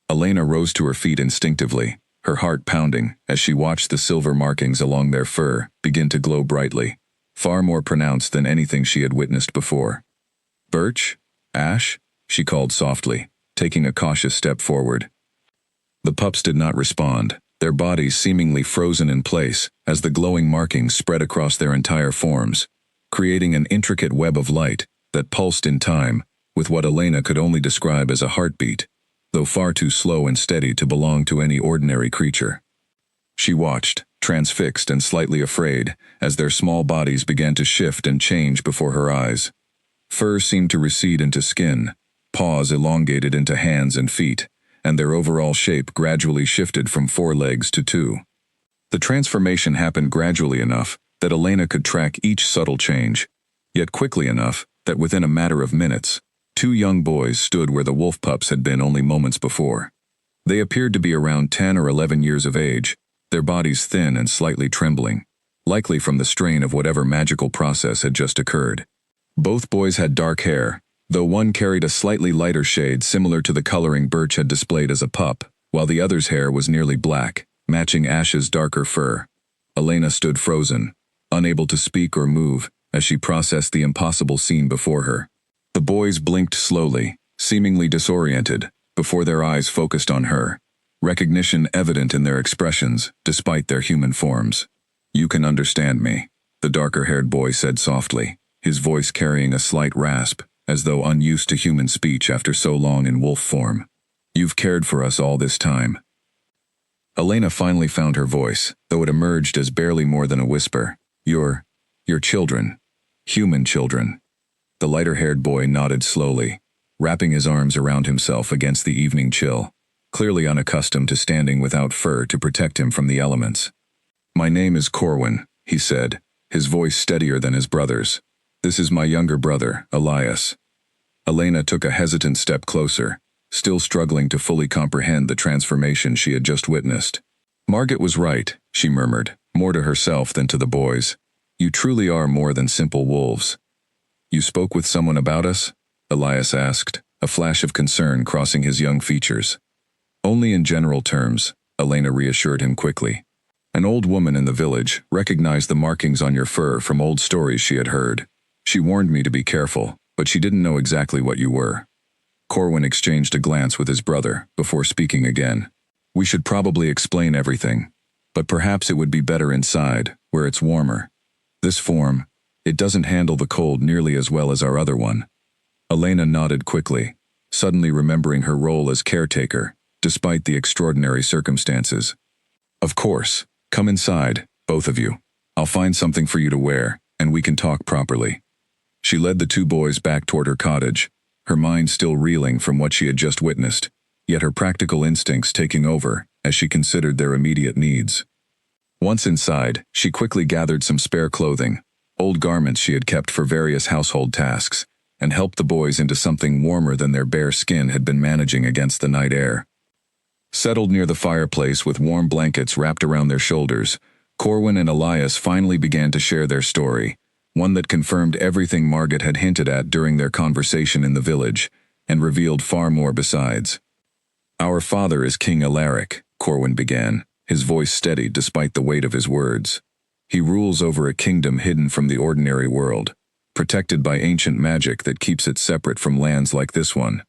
Elena rose to her feet instinctively, her heart pounding as she watched the silver markings along their fur begin to glow brightly, far more pronounced than anything she had witnessed before. "Birch? Ash?" she called softly, taking a cautious step forward. The pups did not respond, their bodies seemingly frozen in place as the glowing markings spread across their entire forms, creating an intricate web of light that pulsed in time with what Elena could only describe as a heartbeat, though far too slow and steady to belong to any ordinary creature. She watched, transfixed and slightly afraid, as their small bodies began to shift and change before her eyes. Fur seemed to recede into skin, paws elongated into hands and feet, and their overall shape gradually shifted from 4 legs to 2. The transformation happened gradually enough that Elena could track each subtle change, yet quickly enough that within a matter of minutes, 2 young boys stood where the wolf pups had been only moments before. They appeared to be around 10 or 11 years of age, their bodies thin and slightly trembling, likely from the strain of whatever magical process had just occurred. Both boys had dark hair, though one carried a slightly lighter shade similar to the coloring Birch had displayed as a pup, while the other's hair was nearly black, matching Ash's darker fur. Elena stood frozen, unable to speak or move as she processed the impossible scene before her. The boys blinked slowly, seemingly disoriented, before their eyes focused on her, recognition evident in their expressions despite their human forms. "You can understand me," the darker-haired boy said softly, his voice carrying a slight rasp, as though unused to human speech after so long in wolf form. "You've cared for us all this time." Elena finally found her voice, though it emerged as barely more than a whisper. Your children. Human children." The lighter-haired boy nodded slowly, wrapping his arms around himself against the evening chill, clearly unaccustomed to standing without fur to protect him from the elements. "My name is Corwin," he said, his voice steadier than his brother's. "This is my younger brother, Elias." Elena took a hesitant step closer, still struggling to fully comprehend the transformation she had just witnessed. "Margaret was right," she murmured, more to herself than to the boys. "You truly are more than simple wolves." "You spoke with someone about us?" Elias asked, a flash of concern crossing his young features. "Only in general terms," Elena reassured him quickly. An old woman in the village recognized the markings on your fur from old stories she had heard. She warned me to be careful, but she didn't know exactly what you were. Corwin exchanged a glance with his brother before speaking again. We should probably explain everything, but perhaps it would be better inside, where it's warmer. This form, it doesn't handle the cold nearly as well as our other one. Elena nodded quickly, suddenly remembering her role as caretaker, despite the extraordinary circumstances. Of course, come inside, both of you. I'll find something for you to wear, and we can talk properly. She led the two boys back toward her cottage, her mind still reeling from what she had just witnessed, yet her practical instincts taking over as she considered their immediate needs. Once inside, she quickly gathered some spare clothing, old garments she had kept for various household tasks, and helped the boys into something warmer than their bare skin had been managing against the night air. Settled near the fireplace with warm blankets wrapped around their shoulders, Corwin and Elias finally began to share their story, one that confirmed everything Margaret had hinted at during their conversation in the village, and revealed far more besides. Our father is King Alaric, Corwin began, his voice steady despite the weight of his words. He rules over a kingdom hidden from the ordinary world, protected by ancient magic that keeps it separate from lands like this one.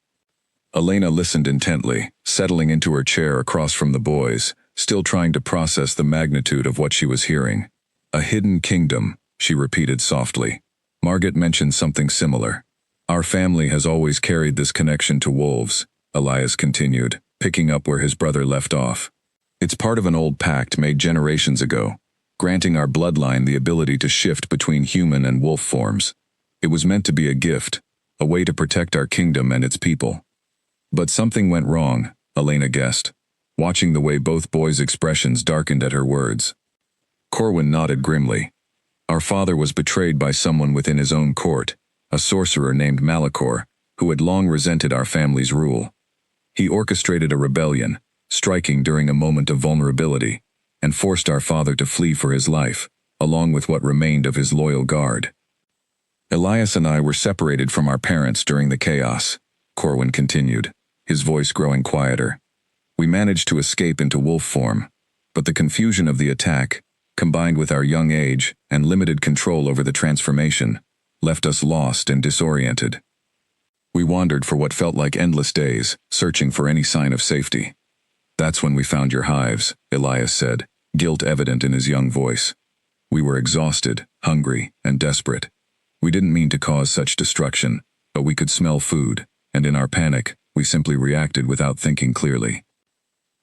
Elena listened intently, settling into her chair across from the boys, still trying to process the magnitude of what she was hearing. A hidden kingdom, she repeated softly. Margaret mentioned something similar. Our family has always carried this connection to wolves, Elias continued, picking up where his brother left off. It's part of an old pact made generations ago, granting our bloodline the ability to shift between human and wolf forms. It was meant to be a gift, a way to protect our kingdom and its people. But something went wrong, Elena guessed, watching the way both boys' expressions darkened at her words. Corwin nodded grimly. Our father was betrayed by someone within his own court, a sorcerer named Malachor, who had long resented our family's rule. He orchestrated a rebellion, striking during a moment of vulnerability, and forced our father to flee for his life, along with what remained of his loyal guard. Elias and I were separated from our parents during the chaos, Corwin continued, his voice growing quieter. We managed to escape into wolf form, but the confusion of the attack, combined with our young age and limited control over the transformation, left us lost and disoriented. We wandered for what felt like endless days, searching for any sign of safety. That's when we found your hives, Elias said, guilt evident in his young voice. We were exhausted, hungry, and desperate. We didn't mean to cause such destruction, but we could smell food, and in our panic, we simply reacted without thinking clearly.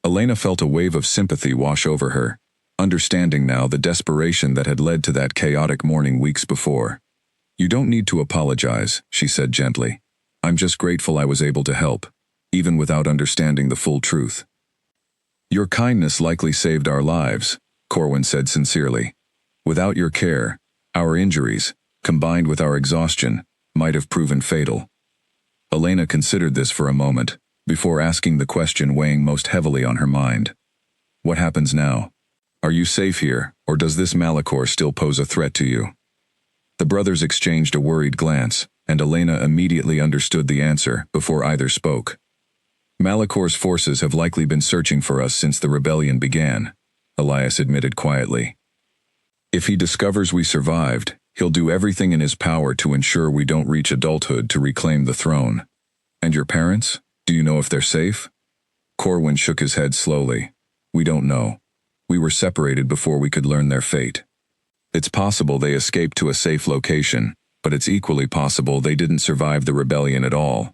Elena felt a wave of sympathy wash over her, understanding now the desperation that had led to that chaotic morning weeks before. You don't need to apologize, she said gently. I'm just grateful I was able to help, even without understanding the full truth. Your kindness likely saved our lives, Corwin said sincerely. Without your care, our injuries, combined with our exhaustion, might have proven fatal. Elena considered this for a moment, before asking the question weighing most heavily on her mind. What happens now? Are you safe here, or does this Malachor still pose a threat to you? The brothers exchanged a worried glance, and Elena immediately understood the answer before either spoke. Malachor's forces have likely been searching for us since the rebellion began, Elias admitted quietly. If he discovers we survived, he'll do everything in his power to ensure we don't reach adulthood to reclaim the throne. And your parents? Do you know if they're safe? Corwin shook his head slowly. We don't know. We were separated before we could learn their fate. It's possible they escaped to a safe location, but it's equally possible they didn't survive the rebellion at all.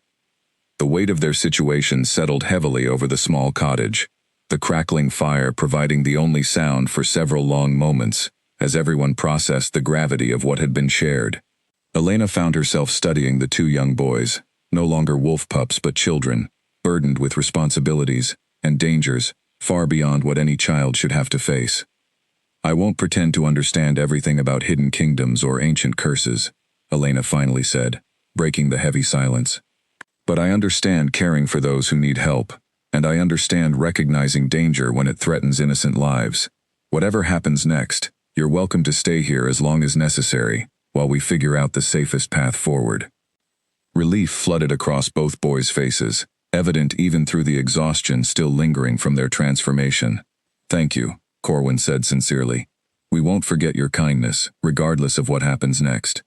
The weight of their situation settled heavily over the small cottage, the crackling fire providing the only sound for several long moments, as everyone processed the gravity of what had been shared. Elena found herself studying the two young boys, no longer wolf pups but children, burdened with responsibilities and dangers far beyond what any child should have to face. I won't pretend to understand everything about hidden kingdoms or ancient curses, Elena finally said, breaking the heavy silence. But I understand caring for those who need help, and I understand recognizing danger when it threatens innocent lives. Whatever happens next, you're welcome to stay here as long as necessary, while we figure out the safest path forward. Relief flooded across both boys' faces, evident even through the exhaustion still lingering from their transformation. Thank you, Corwin said sincerely. "We won't forget your kindness, regardless of what happens next."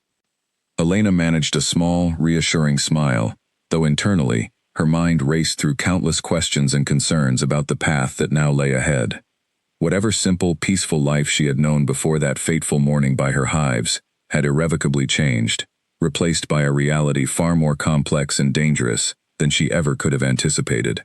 Elena managed a small, reassuring smile, though internally, her mind raced through countless questions and concerns about the path that now lay ahead. Whatever simple, peaceful life she had known before that fateful morning by her hives had irrevocably changed, replaced by a reality far more complex and dangerous than she ever could have anticipated.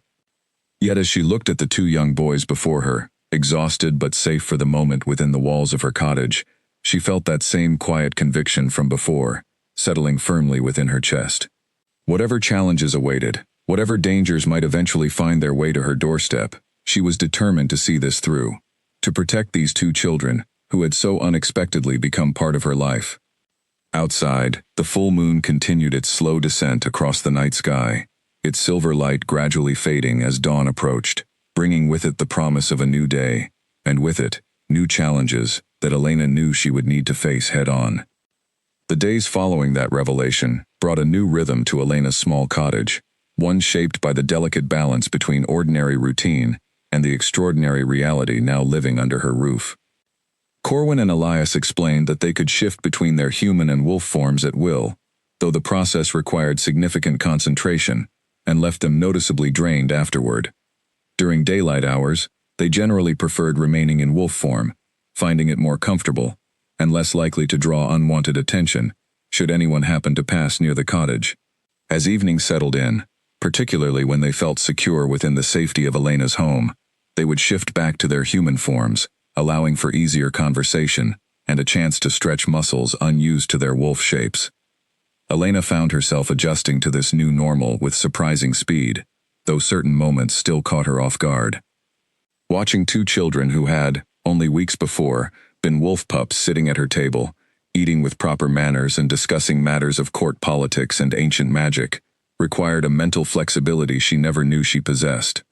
Yet as she looked at the two young boys before her, exhausted but safe for the moment within the walls of her cottage, she felt that same quiet conviction from before, settling firmly within her chest. Whatever challenges awaited, whatever dangers might eventually find their way to her doorstep, she was determined to see this through, to protect these two children who had so unexpectedly become part of her life. Outside, the full moon continued its slow descent across the night sky, its silver light gradually fading as dawn approached, bringing with it the promise of a new day, and with it, new challenges that Elena knew she would need to face head-on. The days following that revelation brought a new rhythm to Elena's small cottage, one shaped by the delicate balance between ordinary routine and the extraordinary reality now living under her roof. Corwin and Elias explained that they could shift between their human and wolf forms at will, though the process required significant concentration and left them noticeably drained afterward. During daylight hours, they generally preferred remaining in wolf form, finding it more comfortable and less likely to draw unwanted attention should anyone happen to pass near the cottage. As evening settled in, particularly when they felt secure within the safety of Elena's home, they would shift back to their human forms, allowing for easier conversation and a chance to stretch muscles unused to their wolf shapes. Elena found herself adjusting to this new normal with surprising speed, though certain moments still caught her off guard. Watching two children who had, only weeks before, been wolf pups sitting at her table, eating with proper manners and discussing matters of court politics and ancient magic, required a mental flexibility she never knew she possessed.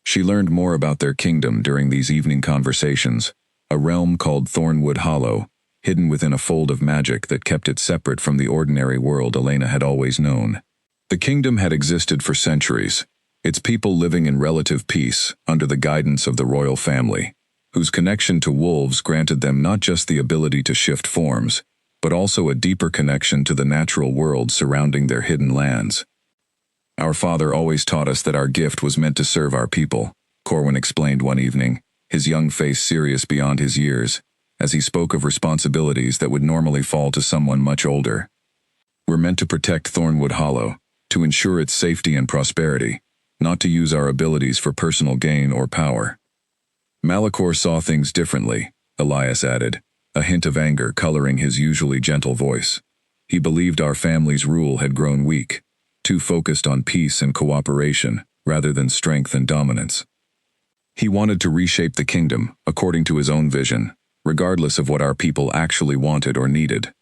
She learned more about their kingdom during these evening conversations, a realm called Thornwood Hollow, hidden within a fold of magic that kept it separate from the ordinary world Elena had always known. The kingdom had existed for centuries, its people living in relative peace under the guidance of the royal family, whose connection to wolves granted them not just the ability to shift forms, but also a deeper connection to the natural world surrounding their hidden lands. "Our father always taught us that our gift was meant to serve our people," Corwin explained one evening, his young face serious beyond his years, as he spoke of responsibilities that would normally fall to someone much older. "We're meant to protect Thornwood Hollow, to ensure its safety and prosperity, not to use our abilities for personal gain or power." Malachor saw things differently, Elias added, a hint of anger coloring his usually gentle voice. He believed our family's rule had grown weak, too focused on peace and cooperation rather than strength and dominance. He wanted to reshape the kingdom according to his own vision, regardless of what our people actually wanted or needed.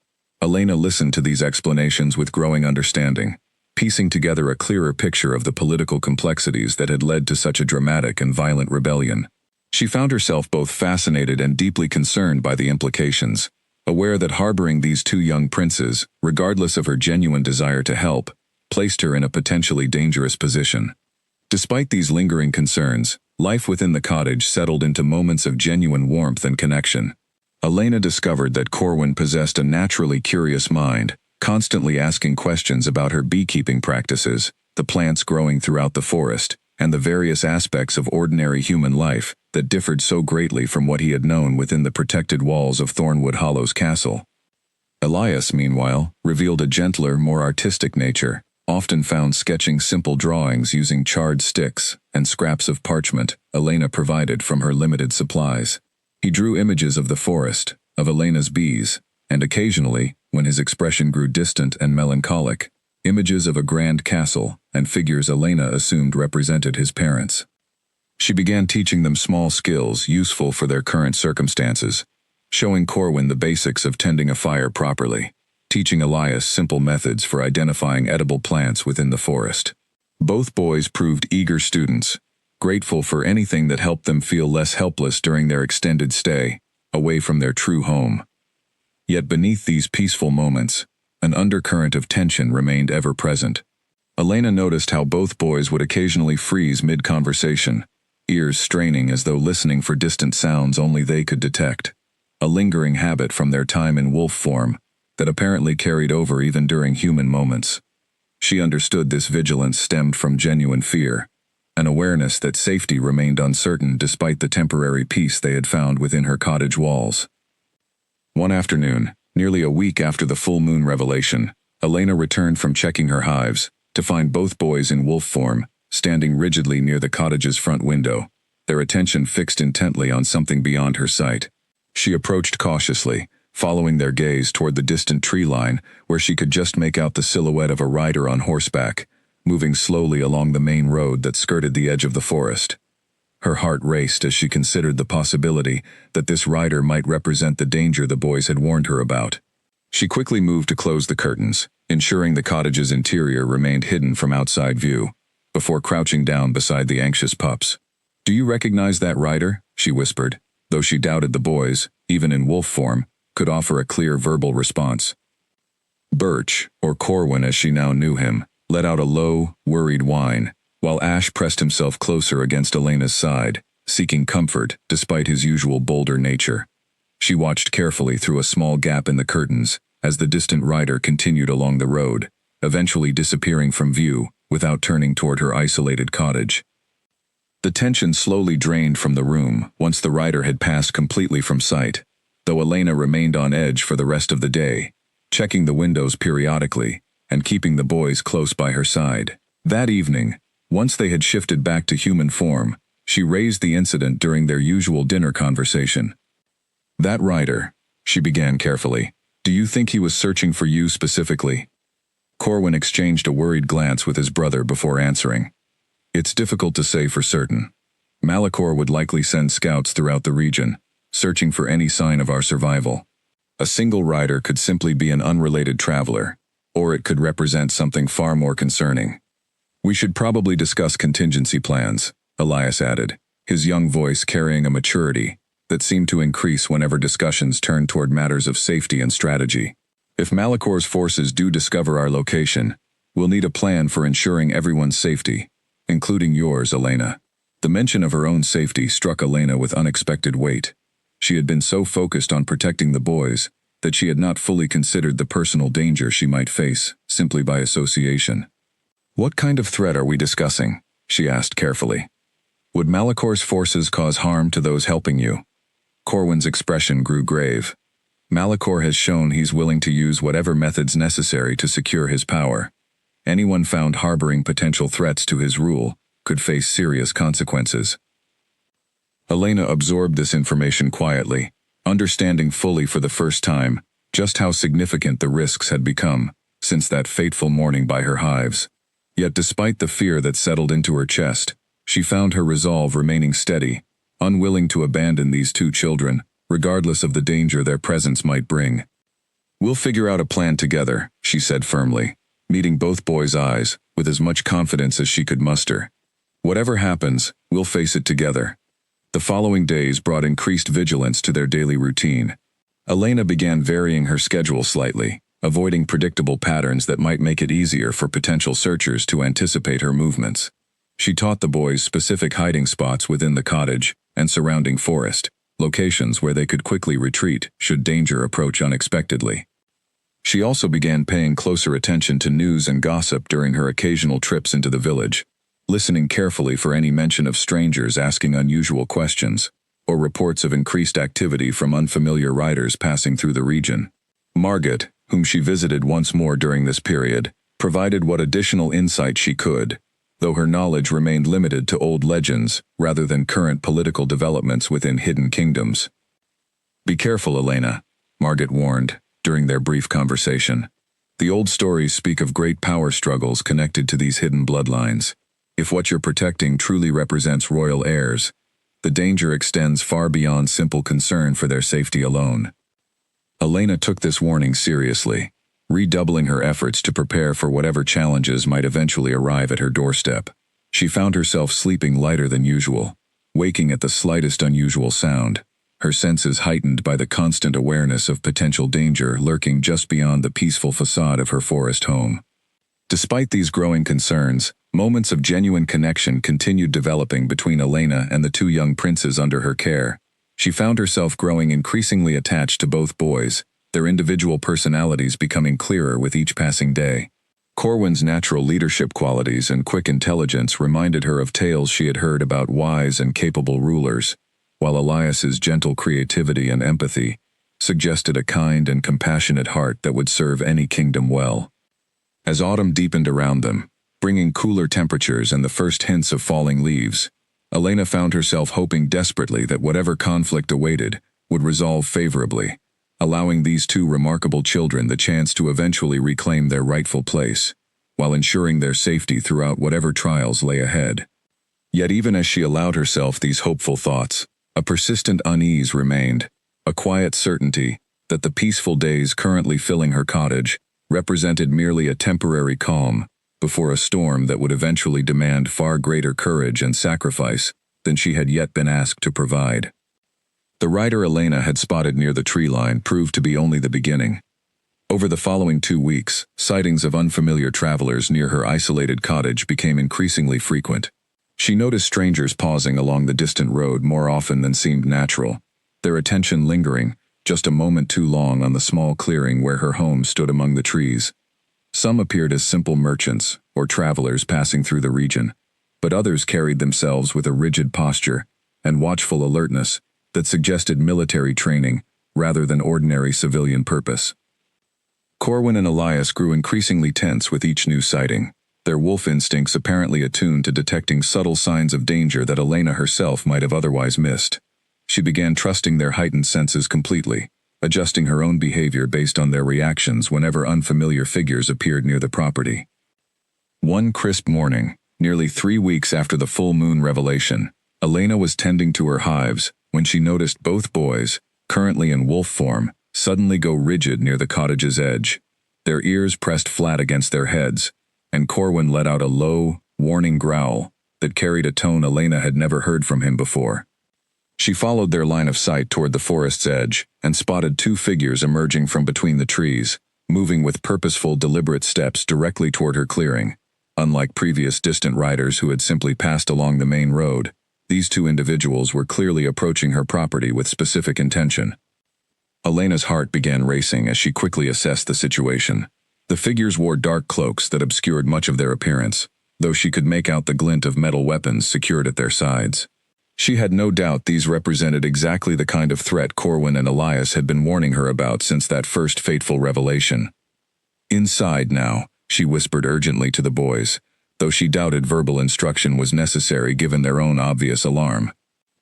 Elena listened to these explanations with growing understanding, piecing together a clearer picture of the political complexities that had led to such a dramatic and violent rebellion. She found herself both fascinated and deeply concerned by the implications, aware that harboring these two young princes, regardless of her genuine desire to help, placed her in a potentially dangerous position. Despite these lingering concerns, life within the cottage settled into moments of genuine warmth and connection. Elena discovered that Corwin possessed a naturally curious mind, constantly asking questions about her beekeeping practices, the plants growing throughout the forest, and the various aspects of ordinary human life that differed so greatly from what he had known within the protected walls of Thornwood Hollow's castle. Elias, meanwhile, revealed a gentler, more artistic nature, often found sketching simple drawings using charred sticks and scraps of parchment Elena provided from her limited supplies. He drew images of the forest, of Elena's bees, and occasionally, when his expression grew distant and melancholic, images of a grand castle and figures Elena assumed represented his parents. She began teaching them small skills useful for their current circumstances, showing Corwin the basics of tending a fire properly, teaching Elias simple methods for identifying edible plants within the forest. Both boys proved eager students, grateful for anything that helped them feel less helpless during their extended stay, away from their true home. Yet beneath these peaceful moments, an undercurrent of tension remained ever present. Elena noticed how both boys would occasionally freeze mid-conversation, ears straining as though listening for distant sounds only they could detect. A lingering habit from their time in wolf form that apparently carried over even during human moments. She understood this vigilance stemmed from genuine fear, an awareness that safety remained uncertain despite the temporary peace they had found within her cottage walls. One afternoon, nearly a week after the full moon revelation, Elena returned from checking her hives to find both boys in wolf form, standing rigidly near the cottage's front window, their attention fixed intently on something beyond her sight. She approached cautiously, following their gaze toward the distant tree line where she could just make out the silhouette of a rider on horseback, moving slowly along the main road that skirted the edge of the forest. Her heart raced as she considered the possibility that this rider might represent the danger the boys had warned her about. She quickly moved to close the curtains, ensuring the cottage's interior remained hidden from outside view, before crouching down beside the anxious pups. "Do you recognize that rider?" she whispered, though she doubted the boys, even in wolf form, could offer a clear verbal response. Birch, or Corwin as she now knew him, let out a low, worried whine, while Ash pressed himself closer against Elena's side, seeking comfort despite his usual bolder nature. She watched carefully through a small gap in the curtains as the distant rider continued along the road, eventually disappearing from view without turning toward her isolated cottage. The tension slowly drained from the room once the rider had passed completely from sight, though Elena remained on edge for the rest of the day, checking the windows periodically and keeping the boys close by her side. That evening, once they had shifted back to human form, she raised the incident during their usual dinner conversation. "That rider," she began carefully, "do you think he was searching for you specifically?" Corwin exchanged a worried glance with his brother before answering. "It's difficult to say for certain. Malachor would likely send scouts throughout the region, searching for any sign of our survival. A single rider could simply be an unrelated traveler, or it could represent something far more concerning. We should probably discuss contingency plans," Elias added, his young voice carrying a maturity that seemed to increase whenever discussions turned toward matters of safety and strategy. "If Malachor's forces do discover our location, we'll need a plan for ensuring everyone's safety, including yours, Elena." The mention of her own safety struck Elena with unexpected weight. She had been so focused on protecting the boys that she had not fully considered the personal danger she might face, simply by association. "What kind of threat are we discussing?" she asked carefully. "Would Malachor's forces cause harm to those helping you?" Corwin's expression grew grave. "Malachor has shown he's willing to use whatever methods necessary to secure his power. Anyone found harboring potential threats to his rule could face serious consequences." Elena absorbed this information quietly, understanding fully for the first time just how significant the risks had become since that fateful morning by her hives. Yet despite the fear that settled into her chest, she found her resolve remaining steady, unwilling to abandon these two children, regardless of the danger their presence might bring. "We'll figure out a plan together," she said firmly, meeting both boys' eyes with as much confidence as she could muster. "Whatever happens, we'll face it together." The following days brought increased vigilance to their daily routine. Elena began varying her schedule slightly, avoiding predictable patterns that might make it easier for potential searchers to anticipate her movements. She taught the boys specific hiding spots within the cottage and surrounding forest, locations where they could quickly retreat should danger approach unexpectedly. She also began paying closer attention to news and gossip during her occasional trips into the village, listening carefully for any mention of strangers asking unusual questions, or reports of increased activity from unfamiliar riders passing through the region. Margaret, whom she visited once more during this period, provided what additional insight she could, though her knowledge remained limited to old legends rather than current political developments within hidden kingdoms. "Be careful, Elena," Margaret warned during their brief conversation. "The old stories speak of great power struggles connected to these hidden bloodlines. If what you're protecting truly represents royal heirs, the danger extends far beyond simple concern for their safety alone." Elena took this warning seriously, redoubling her efforts to prepare for whatever challenges might eventually arrive at her doorstep. She found herself sleeping lighter than usual, waking at the slightest unusual sound, her senses heightened by the constant awareness of potential danger lurking just beyond the peaceful facade of her forest home. Despite these growing concerns, Moments of genuine connection continued developing between Elena and the two young princes under her care. She found herself growing increasingly attached to both boys, their individual personalities becoming clearer with each passing day. Corwin's natural leadership qualities and quick intelligence reminded her of tales she had heard about wise and capable rulers, while Elias's gentle creativity and empathy suggested a kind and compassionate heart that would serve any kingdom well. As autumn deepened around them, bringing cooler temperatures and the first hints of falling leaves, Elena found herself hoping desperately that whatever conflict awaited would resolve favorably, allowing these two remarkable children the chance to eventually reclaim their rightful place, while ensuring their safety throughout whatever trials lay ahead. Yet even as she allowed herself these hopeful thoughts, a persistent unease remained, a quiet certainty that the peaceful days currently filling her cottage represented merely a temporary calm before a storm that would eventually demand far greater courage and sacrifice than she had yet been asked to provide. The rider Elena had spotted near the tree line proved to be only the beginning. Over the following 2 weeks, sightings of unfamiliar travelers near her isolated cottage became increasingly frequent. She noticed strangers pausing along the distant road more often than seemed natural, their attention lingering just a moment too long on the small clearing where her home stood among the trees. Some appeared as simple merchants or travelers passing through the region, but others carried themselves with a rigid posture and watchful alertness that suggested military training rather than ordinary civilian purpose. Corwin and Elias grew increasingly tense with each new sighting, their wolf instincts apparently attuned to detecting subtle signs of danger that Elena herself might have otherwise missed. She began trusting their heightened senses completely, adjusting her own behavior based on their reactions whenever unfamiliar figures appeared near the property. One crisp morning, nearly 3 weeks after the full moon revelation, Elena was tending to her hives when she noticed both boys, currently in wolf form, suddenly go rigid near the cottage's edge, their ears pressed flat against their heads, and Corwin let out a low, warning growl that carried a tone Elena had never heard from him before. She followed their line of sight toward the forest's edge and spotted 2 figures emerging from between the trees, moving with purposeful, deliberate steps directly toward her clearing. Unlike previous distant riders who had simply passed along the main road, these 2 individuals were clearly approaching her property with specific intention. Elena's heart began racing as she quickly assessed the situation. The figures wore dark cloaks that obscured much of their appearance, though she could make out the glint of metal weapons secured at their sides. She had no doubt these represented exactly the kind of threat Corwin and Elias had been warning her about since that first fateful revelation. "Inside now," she whispered urgently to the boys, though she doubted verbal instruction was necessary given their own obvious alarm.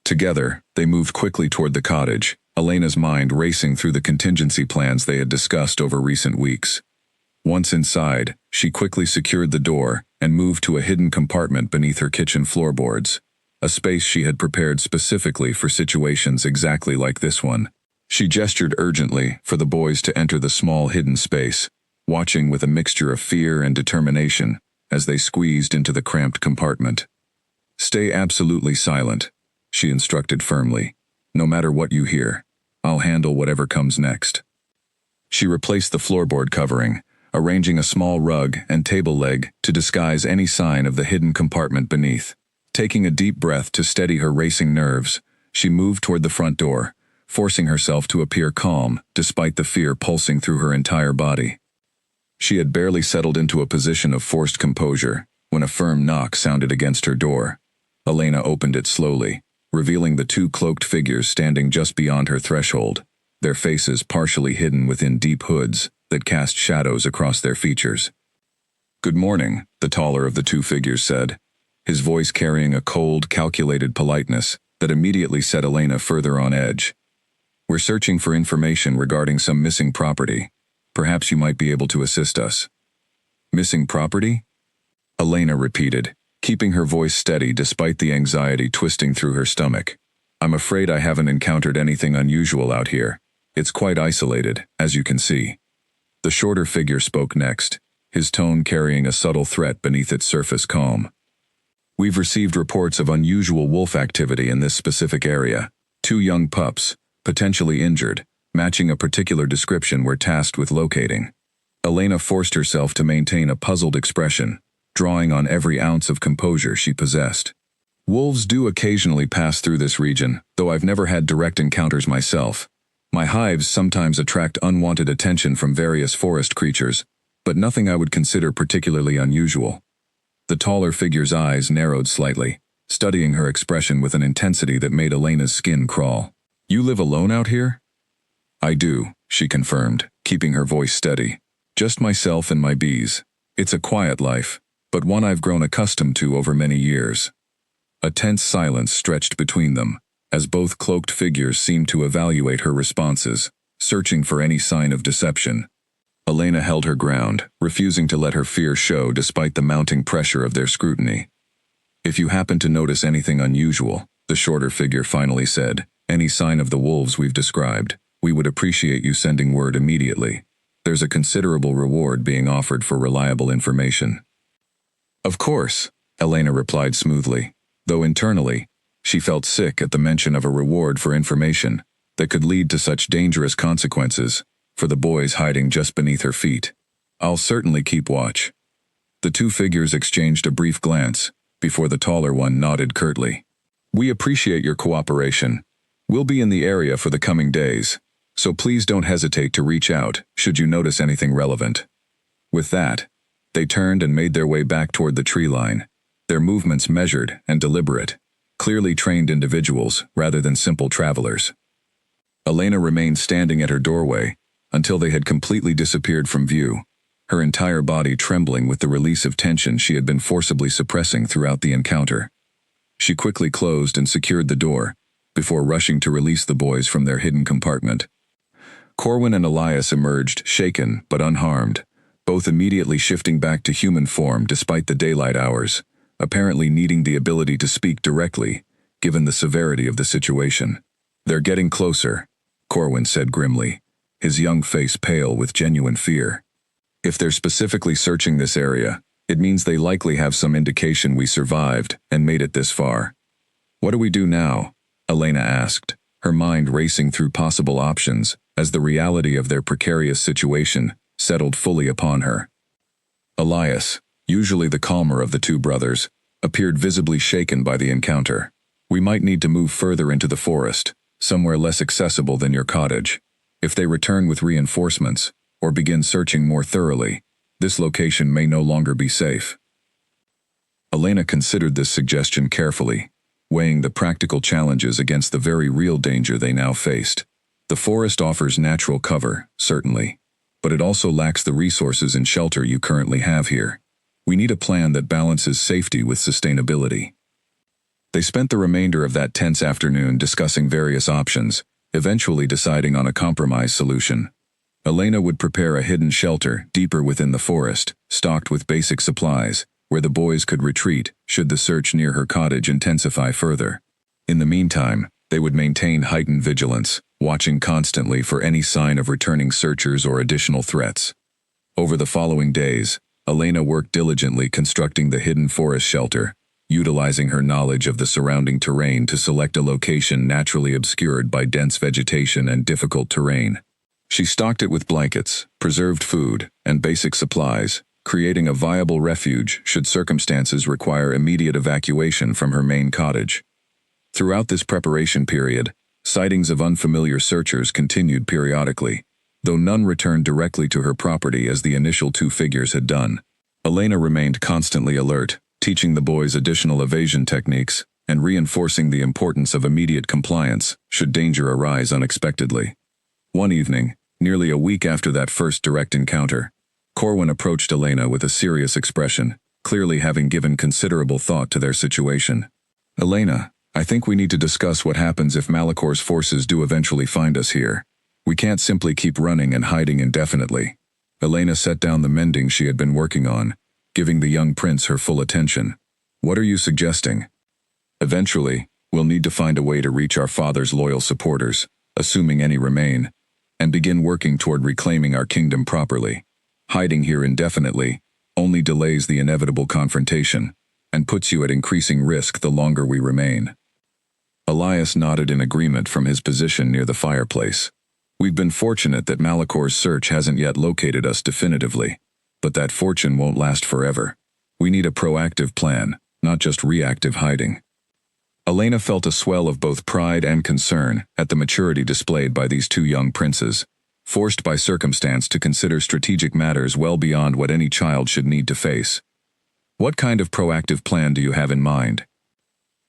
Together, they moved quickly toward the cottage, Elena's mind racing through the contingency plans they had discussed over recent weeks. Once inside, she quickly secured the door and moved to a hidden compartment beneath her kitchen floorboards, a space she had prepared specifically for situations exactly like this one. She gestured urgently for the boys to enter the small hidden space, watching with a mixture of fear and determination as they squeezed into the cramped compartment. "Stay absolutely silent," she instructed firmly. "No matter what you hear, I'll handle whatever comes next." She replaced the floorboard covering, arranging a small rug and table leg to disguise any sign of the hidden compartment beneath. Taking a deep breath to steady her racing nerves, she moved toward the front door, forcing herself to appear calm despite the fear pulsing through her entire body. She had barely settled into a position of forced composure when a firm knock sounded against her door. Elena opened it slowly, revealing the 2 cloaked figures standing just beyond her threshold, their faces partially hidden within deep hoods that cast shadows across their features. "Good morning," the taller of the 2 figures said, his voice carrying a cold, calculated politeness that immediately set Elena further on edge. "We're searching for information regarding some missing property. Perhaps you might be able to assist us." "Missing property?" Elena repeated, keeping her voice steady despite the anxiety twisting through her stomach. "I'm afraid I haven't encountered anything unusual out here. It's quite isolated, as you can see." The shorter figure spoke next, his tone carrying a subtle threat beneath its surface calm. "We've received reports of unusual wolf activity in this specific area. 2 young pups, potentially injured, matching a particular description we're tasked with locating." Elena forced herself to maintain a puzzled expression, drawing on every ounce of composure she possessed. Wolves do occasionally pass through this region, though I've never had direct encounters myself. My hives sometimes attract unwanted attention from various forest creatures, but nothing I would consider particularly unusual. The taller figure's eyes narrowed slightly, studying her expression with an intensity that made Elena's skin crawl. "You live alone out here?" "I do," she confirmed, keeping her voice steady. "Just myself and my bees. It's a quiet life, but one I've grown accustomed to over many years." A tense silence stretched between them, as both cloaked figures seemed to evaluate her responses, searching for any sign of deception. Elena held her ground, refusing to let her fear show despite the mounting pressure of their scrutiny. "If you happen to notice anything unusual," the shorter figure finally said, "any sign of the wolves we've described, we would appreciate you sending word immediately. There's a considerable reward being offered for reliable information." "Of course," Elena replied smoothly, though internally, she felt sick at the mention of a reward for information that could lead to such dangerous consequences for the boys hiding just beneath her feet. "I'll certainly keep watch." The two figures exchanged a brief glance before the taller one nodded curtly. "We appreciate your cooperation. We'll be in the area for the coming days, so please don't hesitate to reach out should you notice anything relevant." With that, they turned and made their way back toward the tree line, their movements measured and deliberate, clearly trained individuals rather than simple travelers. Elena remained standing at her doorway until they had completely disappeared from view, her entire body trembling with the release of tension she had been forcibly suppressing throughout the encounter. She quickly closed and secured the door, before rushing to release the boys from their hidden compartment. Corwin and Elias emerged, shaken but unharmed, both immediately shifting back to human form despite the daylight hours, apparently needing the ability to speak directly, given the severity of the situation. "They're getting closer," Corwin said grimly, his young face pale with genuine fear. "If they're specifically searching this area, it means they likely have some indication we survived and made it this far." "What do we do now?" Elena asked, her mind racing through possible options as the reality of their precarious situation settled fully upon her. Elias, usually the calmer of the two brothers, appeared visibly shaken by the encounter. "We might need to move further into the forest, somewhere less accessible than your cottage. If they return with reinforcements, or begin searching more thoroughly, this location may no longer be safe." Elena considered this suggestion carefully, weighing the practical challenges against the very real danger they now faced. The forest offers natural cover, certainly, but it also lacks the resources and shelter you currently have here. We need a plan that balances safety with sustainability. They spent the remainder of that tense afternoon discussing various options, eventually deciding on a compromise solution. Elena would prepare a hidden shelter deeper within the forest, stocked with basic supplies, where the boys could retreat should the search near her cottage intensify further. In the meantime, they would maintain heightened vigilance, watching constantly for any sign of returning searchers or additional threats. Over the following days, Elena worked diligently constructing the hidden forest shelter, utilizing her knowledge of the surrounding terrain to select a location naturally obscured by dense vegetation and difficult terrain. She stocked it with blankets, preserved food, and basic supplies, creating a viable refuge should circumstances require immediate evacuation from her main cottage. Throughout this preparation period, sightings of unfamiliar searchers continued periodically, though none returned directly to her property as the initial two figures had done. Elena remained constantly alert, teaching the boys additional evasion techniques and reinforcing the importance of immediate compliance should danger arise unexpectedly. One evening, nearly a week after that first direct encounter, Corwin approached Elena with a serious expression, clearly having given considerable thought to their situation. "Elena, I think we need to discuss what happens if Malakor's forces do eventually find us here. We can't simply keep running and hiding indefinitely." Elena set down the mending she had been working on, giving the young prince her full attention. "What are you suggesting?" "Eventually, we'll need to find a way to reach our father's loyal supporters, assuming any remain, and begin working toward reclaiming our kingdom properly. Hiding here indefinitely only delays the inevitable confrontation and puts you at increasing risk the longer we remain." Elias nodded in agreement from his position near the fireplace. "We've been fortunate that Malakor's search hasn't yet located us definitively, but that fortune won't last forever. We need a proactive plan, not just reactive hiding. Elena felt a swell of both pride and concern at the maturity displayed by these two young princes, forced by circumstance to consider strategic matters well beyond what any child should need to face. What kind of proactive plan do you have in mind?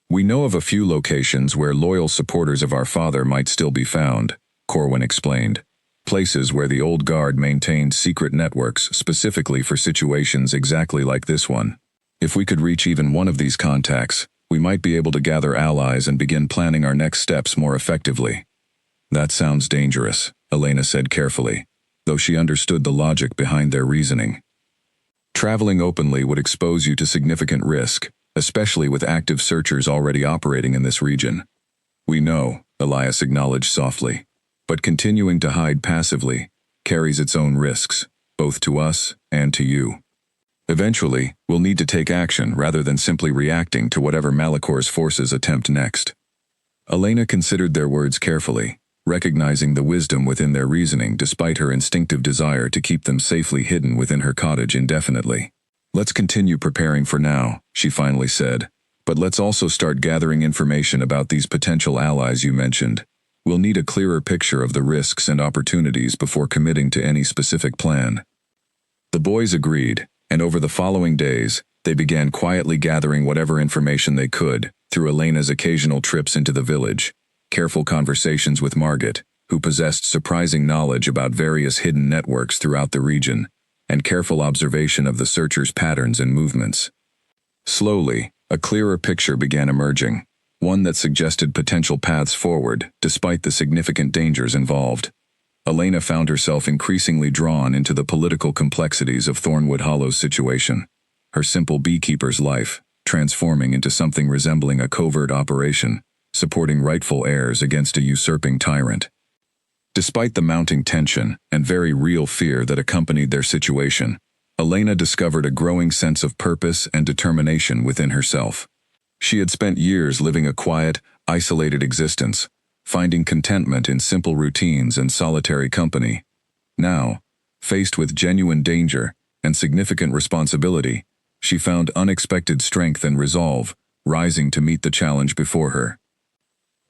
We know of a few locations where loyal supporters of our father might still be found, Corwin explained. Places where the old guard maintained secret networks specifically for situations exactly like this one. If we could reach even one of these contacts, we might be able to gather allies and begin planning our next steps more effectively. That sounds dangerous, Elena said carefully, though she understood the logic behind their reasoning. Traveling openly would expose you to significant risk, especially with active searchers already operating in this region. We know, Elias acknowledged softly, but continuing to hide passively carries its own risks, both to us and to you. Eventually, we'll need to take action rather than simply reacting to whatever Malicor's forces attempt next. Elena considered their words carefully, recognizing the wisdom within their reasoning despite her instinctive desire to keep them safely hidden within her cottage indefinitely. Let's continue preparing for now, she finally said, but let's also start gathering information about these potential allies you mentioned. We'll need a clearer picture of the risks and opportunities before committing to any specific plan. The boys agreed, and over the following days, they began quietly gathering whatever information they could through Elena's occasional trips into the village, careful conversations with Margit, who possessed surprising knowledge about various hidden networks throughout the region, and careful observation of the searchers' patterns and movements. Slowly, a clearer picture began emerging, one that suggested potential paths forward despite the significant dangers involved. Elena found herself increasingly drawn into the political complexities of Thornwood Hollow's situation, her simple beekeeper's life transforming into something resembling a covert operation, supporting rightful heirs against a usurping tyrant. Despite the mounting tension and very real fear that accompanied their situation, Elena discovered a growing sense of purpose and determination within herself. She had spent years living a quiet, isolated existence, finding contentment in simple routines and solitary company. Now, faced with genuine danger and significant responsibility, she found unexpected strength and resolve, rising to meet the challenge before her.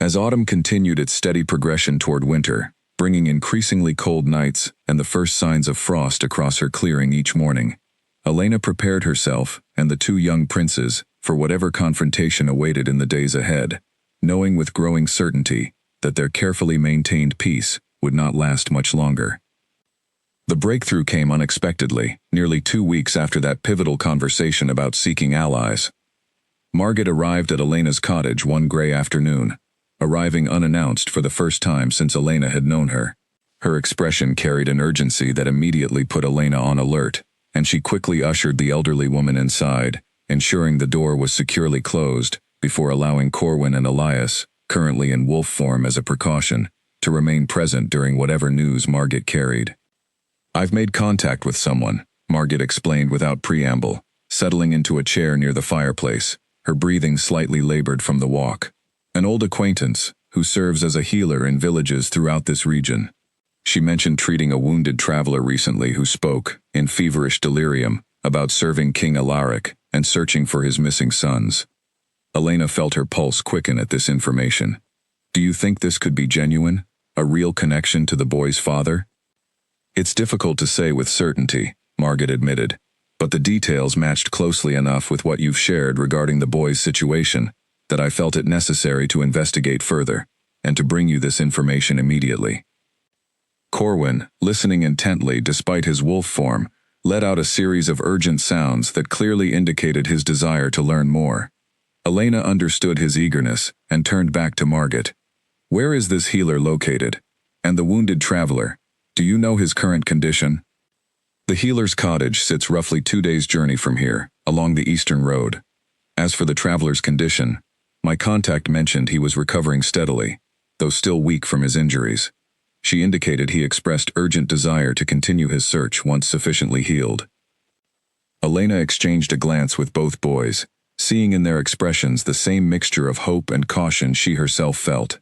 As autumn continued its steady progression toward winter, bringing increasingly cold nights and the first signs of frost across her clearing each morning, Elena prepared herself and the two young princes for whatever confrontation awaited in the days ahead, knowing with growing certainty that their carefully maintained peace would not last much longer. The breakthrough came unexpectedly, nearly 2 weeks after that pivotal conversation about seeking allies. Margit arrived at Elena's cottage one gray afternoon, arriving unannounced for the first time since Elena had known her. Her expression carried an urgency that immediately put Elena on alert, and she quickly ushered the elderly woman inside, ensuring the door was securely closed before allowing Corwin and Elias, currently in wolf form as a precaution, to remain present during whatever news Margit carried. "I've made contact with someone," Margit explained without preamble, settling into a chair near the fireplace, her breathing slightly labored from the walk. "An old acquaintance, who serves as a healer in villages throughout this region." She mentioned treating a wounded traveler recently who spoke, in feverish delirium, about serving King Alaric and searching for his missing sons. Elena felt her pulse quicken at this information. "Do you think this could be genuine? A real connection to the boy's father?" "It's difficult to say with certainty," Margit admitted, "but the details matched closely enough with what you've shared regarding the boy's situation that I felt it necessary to investigate further and to bring you this information immediately." Corwin, listening intently despite his wolf form, let out a series of urgent sounds that clearly indicated his desire to learn more. Elena understood his eagerness and turned back to Margit. "Where is this healer located? And the wounded traveler, do you know his current condition?" "The healer's cottage sits roughly 2 days' journey from here, along the eastern road. As for the traveler's condition, my contact mentioned he was recovering steadily, though still weak from his injuries. She indicated he expressed urgent desire to continue his search once sufficiently healed." Elena exchanged a glance with both boys, seeing in their expressions the same mixture of hope and caution she herself felt.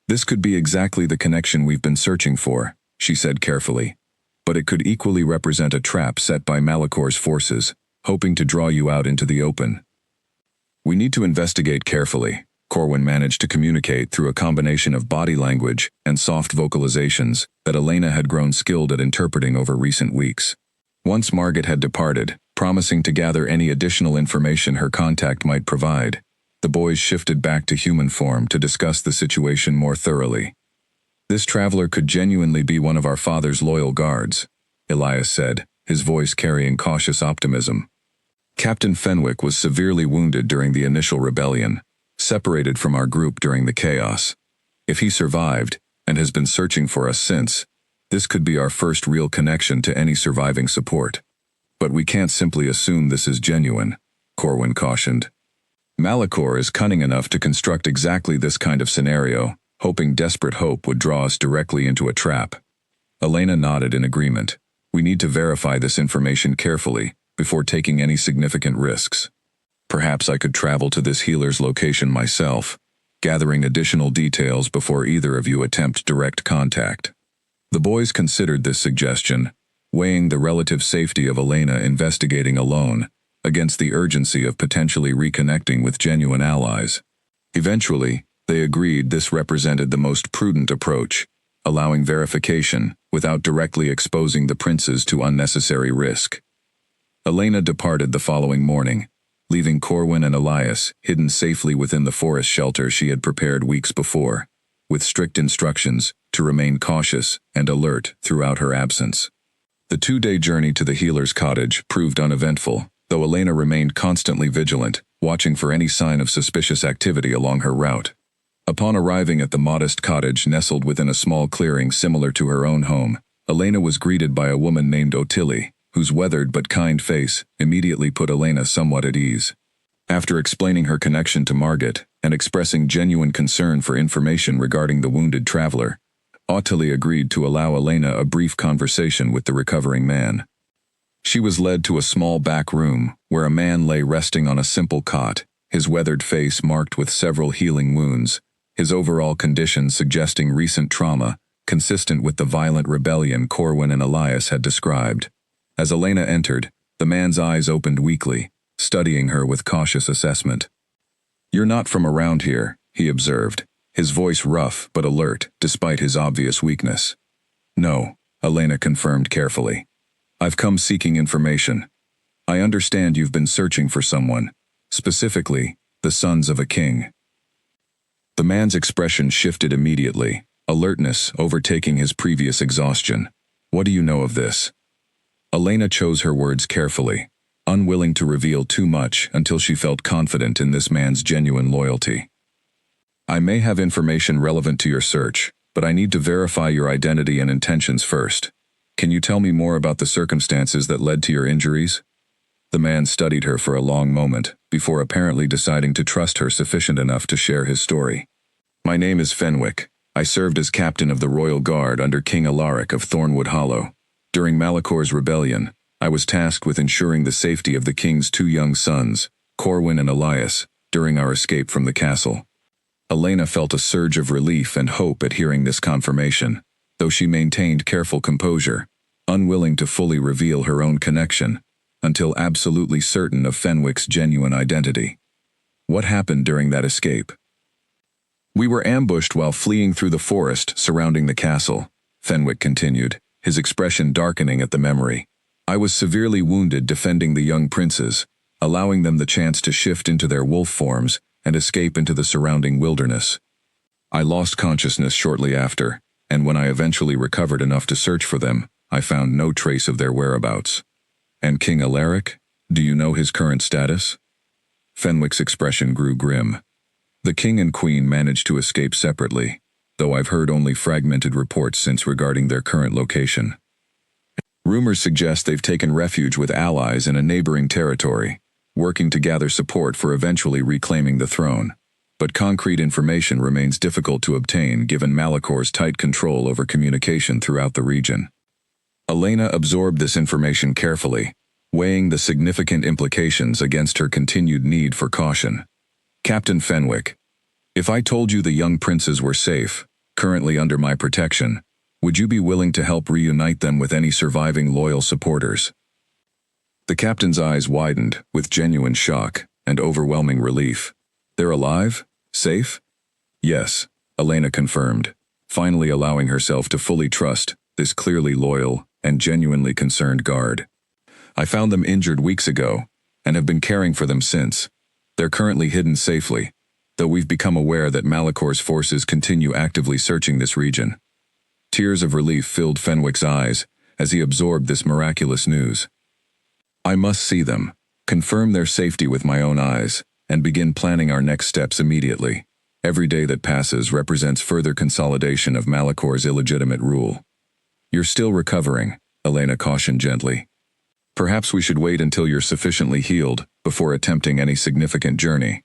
"This could be exactly the connection we've been searching for," she said carefully, "but it could equally represent a trap set by Malicor's forces, hoping to draw you out into the open. We need to investigate carefully, Corwin managed to communicate through a combination of body language and soft vocalizations that Elena had grown skilled at interpreting over recent weeks. Once Margaret had departed, promising to gather any additional information her contact might provide, the boys shifted back to human form to discuss the situation more thoroughly. This traveler could genuinely be one of our father's loyal guards, Elias said, his voice carrying cautious optimism. Captain Fenwick was severely wounded during the initial rebellion, separated from our group during the chaos. If he survived, and has been searching for us since, this could be our first real connection to any surviving support. But we can't simply assume this is genuine, Corwin cautioned. Malachor is cunning enough to construct exactly this kind of scenario, hoping desperate hope would draw us directly into a trap. Elena nodded in agreement. We need to verify this information carefully before taking any significant risks. Perhaps I could travel to this healer's location myself, gathering additional details before either of you attempt direct contact. The boys considered this suggestion, weighing the relative safety of Elena investigating alone against the urgency of potentially reconnecting with genuine allies. Eventually, they agreed this represented the most prudent approach, allowing verification without directly exposing the princes to unnecessary risk. Elena departed the following morning, leaving Corwin and Elias hidden safely within the forest shelter she had prepared weeks before, with strict instructions to remain cautious and alert throughout her absence. The 2-day journey to the healer's cottage proved uneventful, though Elena remained constantly vigilant, watching for any sign of suspicious activity along her route. Upon arriving at the modest cottage nestled within a small clearing similar to her own home, Elena was greeted by a woman named Ottilie, whose weathered but kind face immediately put Elena somewhat at ease. After explaining her connection to Margaret and expressing genuine concern for information regarding the wounded traveler, Ottilie agreed to allow Elena a brief conversation with the recovering man. She was led to a small back room where a man lay resting on a simple cot, his weathered face marked with several healing wounds, his overall condition suggesting recent trauma, consistent with the violent rebellion Corwin and Elias had described. As Elena entered, the man's eyes opened weakly, studying her with cautious assessment. "You're not from around here," he observed, his voice rough but alert despite his obvious weakness. "No," Elena confirmed carefully. "I've come seeking information. I understand you've been searching for someone, specifically, the sons of a king." The man's expression shifted immediately, alertness overtaking his previous exhaustion. "What do you know of this?" Elena chose her words carefully, unwilling to reveal too much until she felt confident in this man's genuine loyalty. "I may have information relevant to your search, but I need to verify your identity and intentions first. Can you tell me more about the circumstances that led to your injuries?" The man studied her for a long moment, before apparently deciding to trust her sufficient enough to share his story. "My name is Fenwick. I served as captain of the Royal Guard under King Alaric of Thornwood Hollow. During Malachor's rebellion, I was tasked with ensuring the safety of the king's 2 young sons, Corwin and Elias, during our escape from the castle." Elena felt a surge of relief and hope at hearing this confirmation, though she maintained careful composure, unwilling to fully reveal her own connection, until absolutely certain of Fenwick's genuine identity. "What happened during that escape?" "We were ambushed while fleeing through the forest surrounding the castle," Fenwick continued, his expression darkening at the memory. "I was severely wounded defending the young princes, allowing them the chance to shift into their wolf forms and escape into the surrounding wilderness. I lost consciousness shortly after, and when I eventually recovered enough to search for them, I found no trace of their whereabouts." "And King Alaric? Do you know his current status?" Fenwick's expression grew grim. "The king and queen managed to escape separately, though I've heard only fragmented reports since regarding their current location. Rumors suggest they've taken refuge with allies in a neighboring territory, working to gather support for eventually reclaiming the throne. But concrete information remains difficult to obtain given Malachor's tight control over communication throughout the region." Elena absorbed this information carefully, weighing the significant implications against her continued need for caution. "Captain Fenwick, if I told you the young princes were safe, currently under my protection, would you be willing to help reunite them with any surviving loyal supporters?" The captain's eyes widened with genuine shock and overwhelming relief. They're alive? Safe? Yes, Elena confirmed, finally allowing herself to fully trust this clearly loyal and genuinely concerned guard. I found them injured weeks ago and have been caring for them since. They're currently hidden safely, though we've become aware that Malicor's forces continue actively searching this region. Tears of relief filled Fenwick's eyes as he absorbed this miraculous news. I must see them, confirm their safety with my own eyes, and begin planning our next steps immediately. Every day that passes represents further consolidation of Malicor's illegitimate rule. You're still recovering, Elena cautioned gently. Perhaps we should wait until you're sufficiently healed before attempting any significant journey.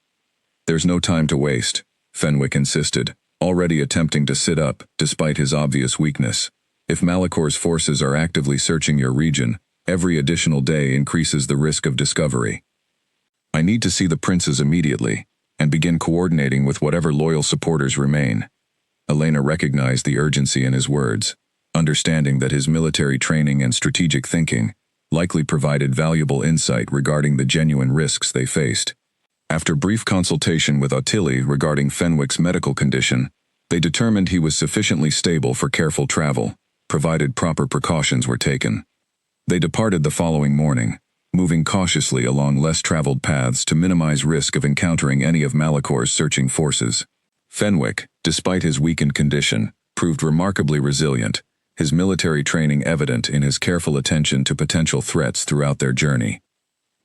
There's no time to waste, Fenwick insisted, already attempting to sit up despite his obvious weakness. If Malicor's forces are actively searching your region, every additional day increases the risk of discovery. I need to see the princes immediately and begin coordinating with whatever loyal supporters remain. Elena recognized the urgency in his words, understanding that his military training and strategic thinking likely provided valuable insight regarding the genuine risks they faced. After brief consultation with Attili regarding Fenwick's medical condition, they determined he was sufficiently stable for careful travel, provided proper precautions were taken. They departed the following morning, moving cautiously along less traveled paths to minimize risk of encountering any of Malicor's searching forces. Fenwick, despite his weakened condition, proved remarkably resilient, his military training evident in his careful attention to potential threats throughout their journey.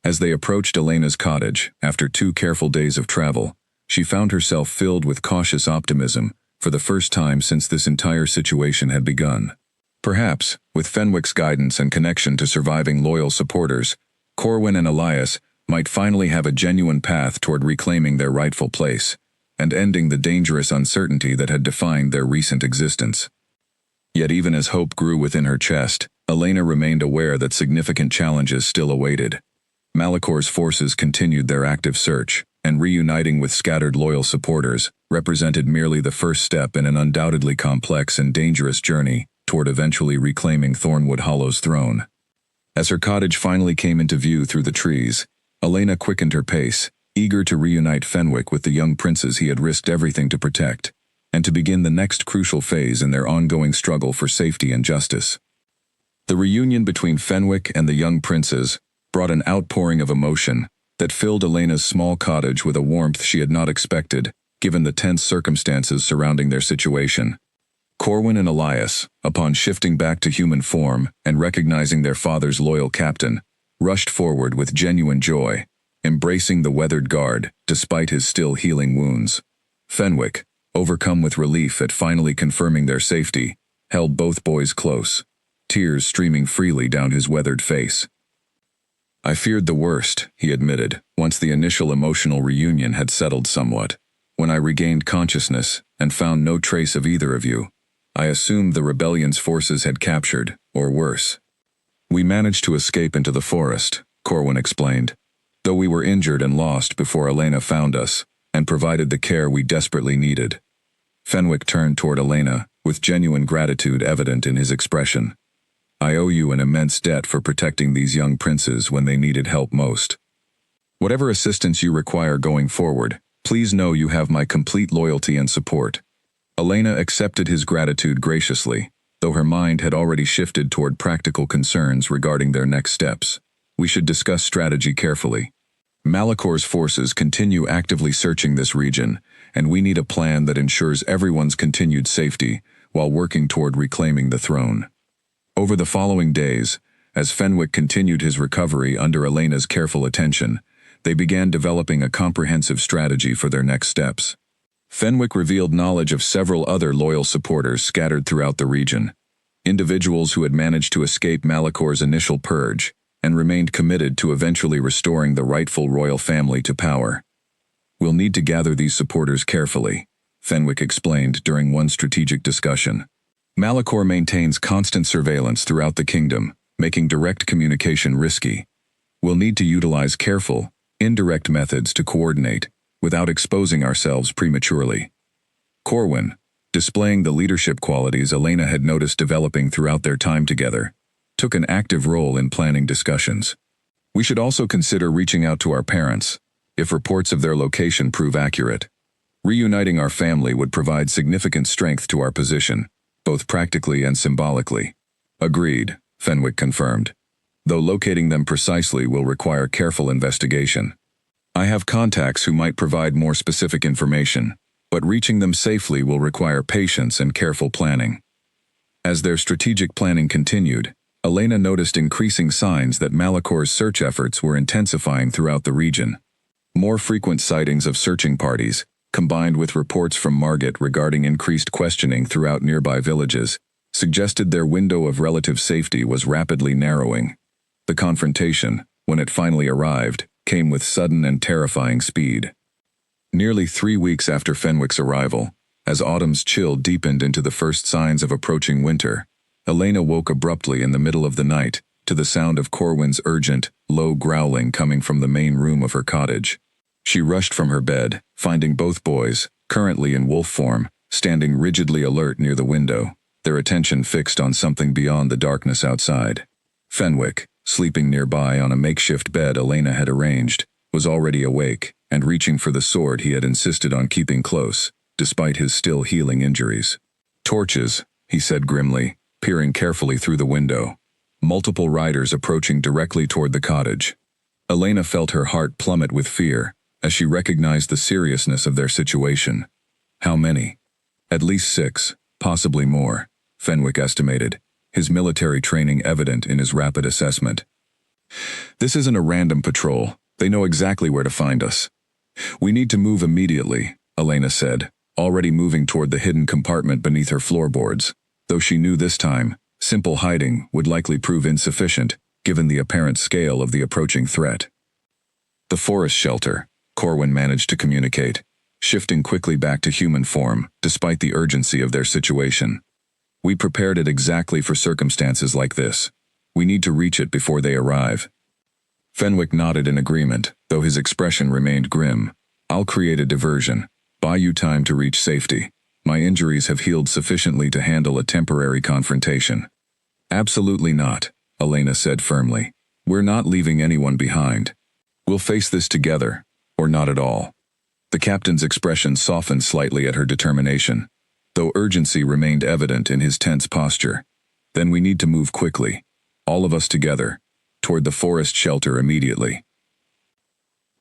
As they approached Elena's cottage, after 2 careful days of travel, she found herself filled with cautious optimism for the first time since this entire situation had begun. Perhaps, with Fenwick's guidance and connection to surviving loyal supporters, Corwin and Elias might finally have a genuine path toward reclaiming their rightful place and ending the dangerous uncertainty that had defined their recent existence. Yet even as hope grew within her chest, Elena remained aware that significant challenges still awaited. Malicor's forces continued their active search, and reuniting with scattered loyal supporters represented merely the first step in an undoubtedly complex and dangerous journey toward eventually reclaiming Thornwood Hollow's throne. As her cottage finally came into view through the trees, Elena quickened her pace, eager to reunite Fenwick with the young princes he had risked everything to protect, and to begin the next crucial phase in their ongoing struggle for safety and justice. The reunion between Fenwick and the young princes brought an outpouring of emotion that filled Elena's small cottage with a warmth she had not expected, given the tense circumstances surrounding their situation. Corwin and Elias, upon shifting back to human form and recognizing their father's loyal captain, rushed forward with genuine joy, embracing the weathered guard despite his still healing wounds. Fenwick, overcome with relief at finally confirming their safety, held both boys close, tears streaming freely down his weathered face. I feared the worst, he admitted, once the initial emotional reunion had settled somewhat. When I regained consciousness and found no trace of either of you, I assumed the rebellion's forces had captured, or worse. We managed to escape into the forest, Corwin explained, though we were injured and lost before Elena found us and provided the care we desperately needed. Fenwick turned toward Elena, with genuine gratitude evident in his expression. I owe you an immense debt for protecting these young princes when they needed help most. Whatever assistance you require going forward, please know you have my complete loyalty and support. Elena accepted his gratitude graciously, though her mind had already shifted toward practical concerns regarding their next steps. We should discuss strategy carefully. Malicor's forces continue actively searching this region, and we need a plan that ensures everyone's continued safety while working toward reclaiming the throne. Over the following days, as Fenwick continued his recovery under Elena's careful attention, they began developing a comprehensive strategy for their next steps. Fenwick revealed knowledge of several other loyal supporters scattered throughout the region, individuals who had managed to escape Malicor's initial purge and remained committed to eventually restoring the rightful royal family to power. We'll need to gather these supporters carefully, Fenwick explained during one strategic discussion. Malicor maintains constant surveillance throughout the kingdom, making direct communication risky. We'll need to utilize careful, indirect methods to coordinate, without exposing ourselves prematurely. Corwin, displaying the leadership qualities Elena had noticed developing throughout their time together, took an active role in planning discussions. We should also consider reaching out to our parents, if reports of their location prove accurate. Reuniting our family would provide significant strength to our position, both practically and symbolically. Agreed, Fenwick confirmed, though locating them precisely will require careful investigation. I have contacts who might provide more specific information, but reaching them safely will require patience and careful planning. As their strategic planning continued, Elena noticed increasing signs that Malicor's search efforts were intensifying throughout the region. More frequent sightings of searching parties, combined with reports from Margit regarding increased questioning throughout nearby villages, suggested their window of relative safety was rapidly narrowing. The confrontation, when it finally arrived, came with sudden and terrifying speed. Nearly 3 weeks after Fenwick's arrival, as autumn's chill deepened into the first signs of approaching winter, Elena woke abruptly in the middle of the night to the sound of Corwin's urgent, low growling coming from the main room of her cottage. She rushed from her bed, finding both boys, currently in wolf form, standing rigidly alert near the window, their attention fixed on something beyond the darkness outside. Fenwick, sleeping nearby on a makeshift bed Elena had arranged, was already awake and reaching for the sword he had insisted on keeping close, despite his still healing injuries. "Torches," he said grimly, peering carefully through the window. Multiple riders approaching directly toward the cottage. Elena felt her heart plummet with fear as she recognized the seriousness of their situation. How many? At least 6, possibly more, Fenwick estimated, his military training evident in his rapid assessment. "This isn't a random patrol. They know exactly where to find us." "We need to move immediately," Elena said, already moving toward the hidden compartment beneath her floorboards, though she knew this time, simple hiding would likely prove insufficient, given the apparent scale of the approaching threat. "The forest shelter," Corwin managed to communicate, shifting quickly back to human form, despite the urgency of their situation. "We prepared it exactly for circumstances like this. We need to reach it before they arrive." Fenwick nodded in agreement, though his expression remained grim. "I'll create a diversion. Buy you time to reach safety. My injuries have healed sufficiently to handle a temporary confrontation." "Absolutely not," Elena said firmly. "We're not leaving anyone behind. We'll face this together, or not at all." The captain's expression softened slightly at her determination, though urgency remained evident in his tense posture. "Then we need to move quickly, all of us together, toward the forest shelter immediately."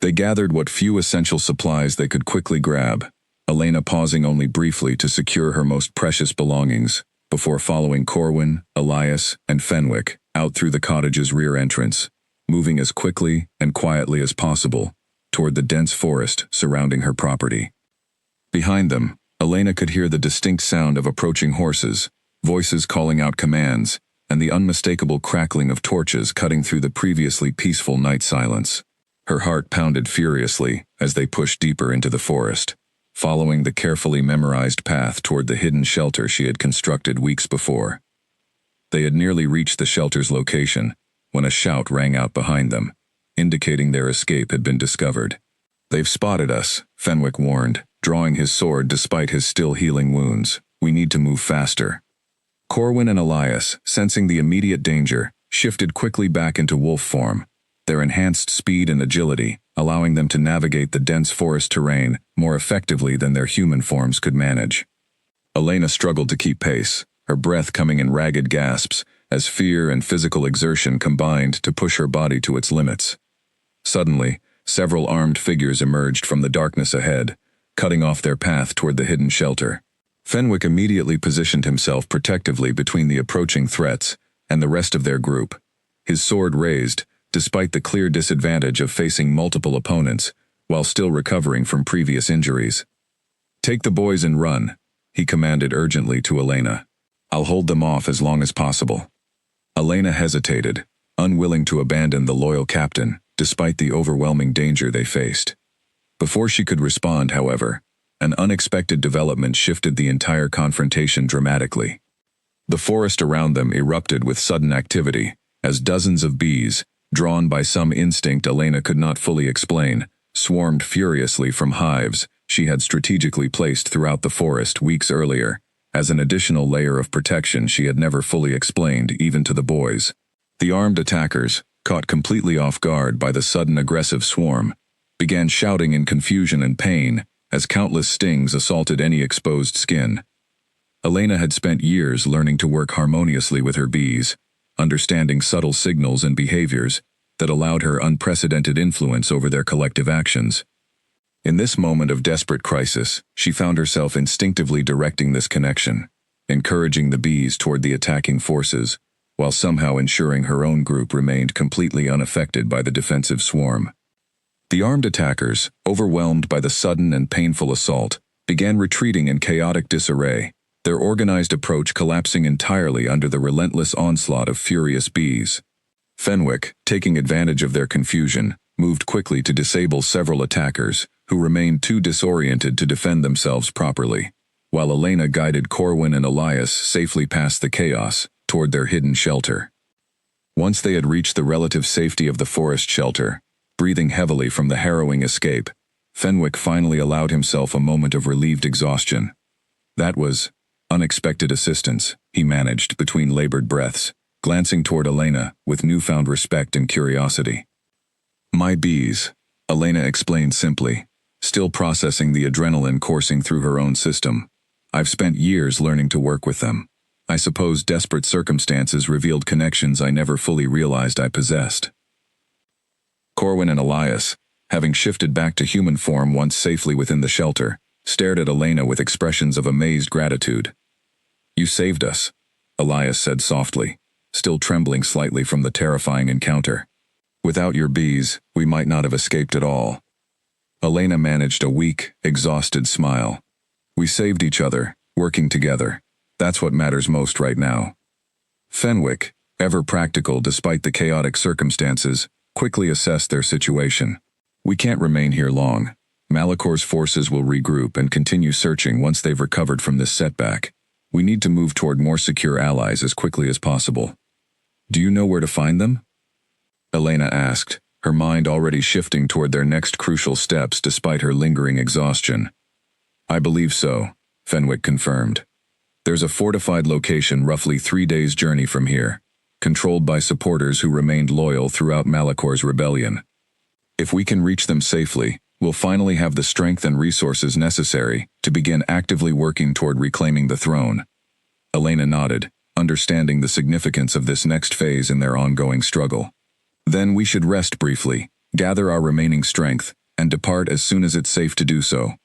They gathered what few essential supplies they could quickly grab, Elena pausing only briefly to secure her most precious belongings, before following Corwin, Elias, and Fenwick out through the cottage's rear entrance, moving as quickly and quietly as possible toward the dense forest surrounding her property. Behind them, Elena could hear the distinct sound of approaching horses, voices calling out commands, and the unmistakable crackling of torches cutting through the previously peaceful night silence. Her heart pounded furiously as they pushed deeper into the forest, following the carefully memorized path toward the hidden shelter she had constructed weeks before. They had nearly reached the shelter's location when a shout rang out behind them, indicating their escape had been discovered. "They've spotted us," Fenwick warned, drawing his sword despite his still healing wounds. "We need to move faster." Corwin and Elias, sensing the immediate danger, shifted quickly back into wolf form, their enhanced speed and agility allowing them to navigate the dense forest terrain more effectively than their human forms could manage. Elena struggled to keep pace, her breath coming in ragged gasps as fear and physical exertion combined to push her body to its limits. Suddenly, several armed figures emerged from the darkness ahead, cutting off their path toward the hidden shelter. Fenwick immediately positioned himself protectively between the approaching threats and the rest of their group, his sword raised, despite the clear disadvantage of facing multiple opponents, while still recovering from previous injuries. "Take the boys and run," he commanded urgently to Elena. "I'll hold them off as long as possible." Elena hesitated, unwilling to abandon the loyal captain, despite the overwhelming danger they faced. Before she could respond, however, an unexpected development shifted the entire confrontation dramatically. The forest around them erupted with sudden activity, as dozens of bees, drawn by some instinct Elena could not fully explain, swarmed furiously from hives she had strategically placed throughout the forest weeks earlier, as an additional layer of protection she had never fully explained even to the boys. The armed attackers, caught completely off guard by the sudden aggressive swarm, began shouting in confusion and pain as countless stings assaulted any exposed skin. Elena had spent years learning to work harmoniously with her bees, understanding subtle signals and behaviors that allowed her unprecedented influence over their collective actions. In this moment of desperate crisis, she found herself instinctively directing this connection, encouraging the bees toward the attacking forces, while somehow ensuring her own group remained completely unaffected by the defensive swarm. The armed attackers, overwhelmed by the sudden and painful assault, began retreating in chaotic disarray, their organized approach collapsing entirely under the relentless onslaught of furious bees. Fenwick, taking advantage of their confusion, moved quickly to disable several attackers, who remained too disoriented to defend themselves properly, while Elena guided Corwin and Elias safely past the chaos toward their hidden shelter. Once they had reached the relative safety of the forest shelter, breathing heavily from the harrowing escape, Fenwick finally allowed himself a moment of relieved exhaustion. That was unexpected assistance, he managed between labored breaths, glancing toward Elena with newfound respect and curiosity. "My bees," Elena explained simply, still processing the adrenaline coursing through her own system. "I've spent years learning to work with them. I suppose desperate circumstances revealed connections I never fully realized I possessed." Corwin and Elias, having shifted back to human form once safely within the shelter, stared at Elena with expressions of amazed gratitude. "You saved us," Elias said softly, still trembling slightly from the terrifying encounter. "Without your bees, we might not have escaped at all." Elena managed a weak, exhausted smile. "We saved each other, working together. That's what matters most right now." Fenwick, ever practical despite the chaotic circumstances, quickly assessed their situation. "We can't remain here long. Malicor's forces will regroup and continue searching once they've recovered from this setback. We need to move toward more secure allies as quickly as possible." "Do you know where to find them?" Elena asked, her mind already shifting toward their next crucial steps despite her lingering exhaustion. "I believe so," Fenwick confirmed. "There's a fortified location roughly 3 days' journey from here, controlled by supporters who remained loyal throughout Malicor's rebellion. If we can reach them safely, we'll finally have the strength and resources necessary to begin actively working toward reclaiming the throne." Elena nodded, understanding the significance of this next phase in their ongoing struggle. "Then we should rest briefly, gather our remaining strength, and depart as soon as it's safe to do so."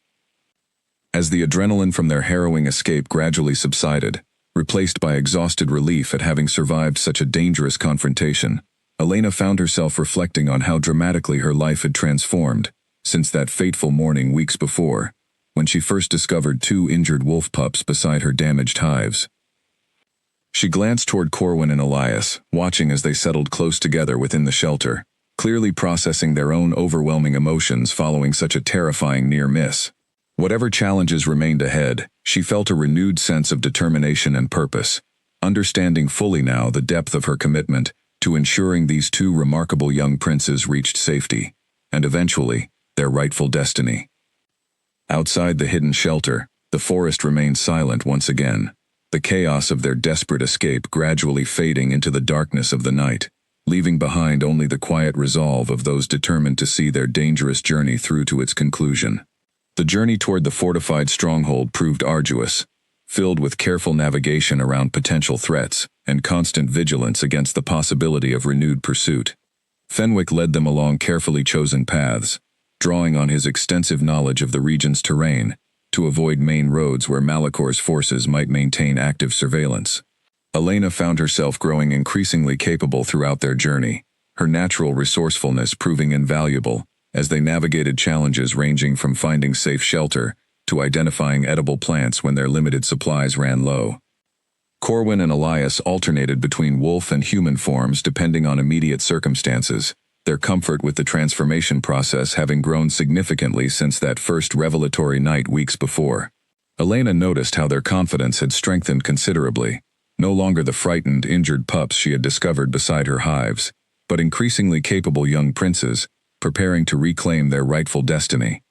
As the adrenaline from their harrowing escape gradually subsided, replaced by exhausted relief at having survived such a dangerous confrontation, Elena found herself reflecting on how dramatically her life had transformed since that fateful morning weeks before, when she first discovered 2 injured wolf pups beside her damaged hives. She glanced toward Corwin and Elias, watching as they settled close together within the shelter, clearly processing their own overwhelming emotions following such a terrifying near miss. Whatever challenges remained ahead, she felt a renewed sense of determination and purpose, understanding fully now the depth of her commitment to ensuring these 2 remarkable young princes reached safety, and eventually, their rightful destiny. Outside the hidden shelter, the forest remained silent once again, the chaos of their desperate escape gradually fading into the darkness of the night, leaving behind only the quiet resolve of those determined to see their dangerous journey through to its conclusion. The journey toward the fortified stronghold proved arduous, filled with careful navigation around potential threats and constant vigilance against the possibility of renewed pursuit. Fenwick led them along carefully chosen paths, drawing on his extensive knowledge of the region's terrain to avoid main roads where Malicor's forces might maintain active surveillance. Elena found herself growing increasingly capable throughout their journey, her natural resourcefulness proving invaluable as they navigated challenges ranging from finding safe shelter to identifying edible plants when their limited supplies ran low. Corwin and Elias alternated between wolf and human forms depending on immediate circumstances, their comfort with the transformation process having grown significantly since that first revelatory night weeks before. Elena noticed how their confidence had strengthened considerably, no longer the frightened, injured pups she had discovered beside her hives, but increasingly capable young princes, preparing to reclaim their rightful destiny.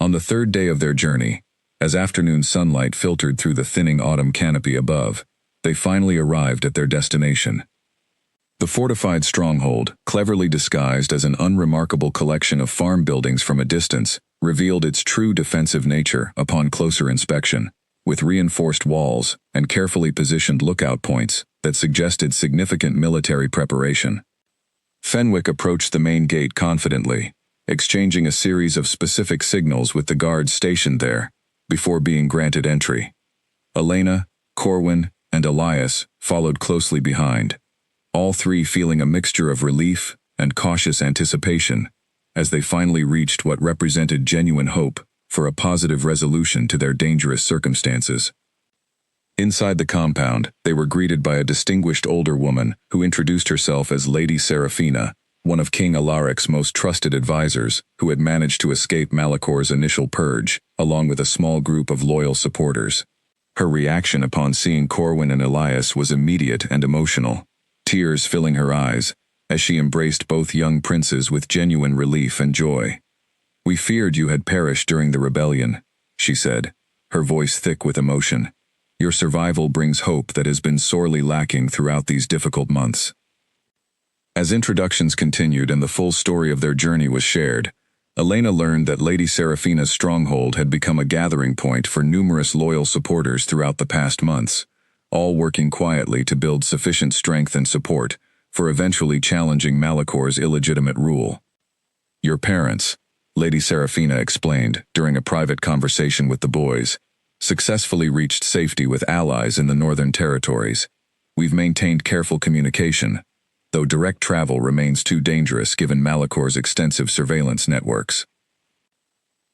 On the 3rd day of their journey, as afternoon sunlight filtered through the thinning autumn canopy above, they finally arrived at their destination. The fortified stronghold, cleverly disguised as an unremarkable collection of farm buildings from a distance, revealed its true defensive nature upon closer inspection, with reinforced walls and carefully positioned lookout points that suggested significant military preparation. Fenwick approached the main gate confidently, exchanging a series of specific signals with the guards stationed there, before being granted entry. Elena, Corwin, and Elias followed closely behind, all three feeling a mixture of relief and cautious anticipation as they finally reached what represented genuine hope for a positive resolution to their dangerous circumstances. Inside the compound, they were greeted by a distinguished older woman who introduced herself as Lady Seraphina, one of King Alaric's most trusted advisors, who had managed to escape Malicor's initial purge, along with a small group of loyal supporters. Her reaction upon seeing Corwin and Elias was immediate and emotional, tears filling her eyes, as she embraced both young princes with genuine relief and joy. "We feared you had perished during the rebellion," she said, her voice thick with emotion. "Your survival brings hope that has been sorely lacking throughout these difficult months." As introductions continued and the full story of their journey was shared, Elena learned that Lady Seraphina's stronghold had become a gathering point for numerous loyal supporters throughout the past months, all working quietly to build sufficient strength and support for eventually challenging Malicor's illegitimate rule. "Your parents," Lady Seraphina explained during a private conversation with the boys, "successfully reached safety with allies in the Northern Territories. We've maintained careful communication, though direct travel remains too dangerous given Malicor's extensive surveillance networks."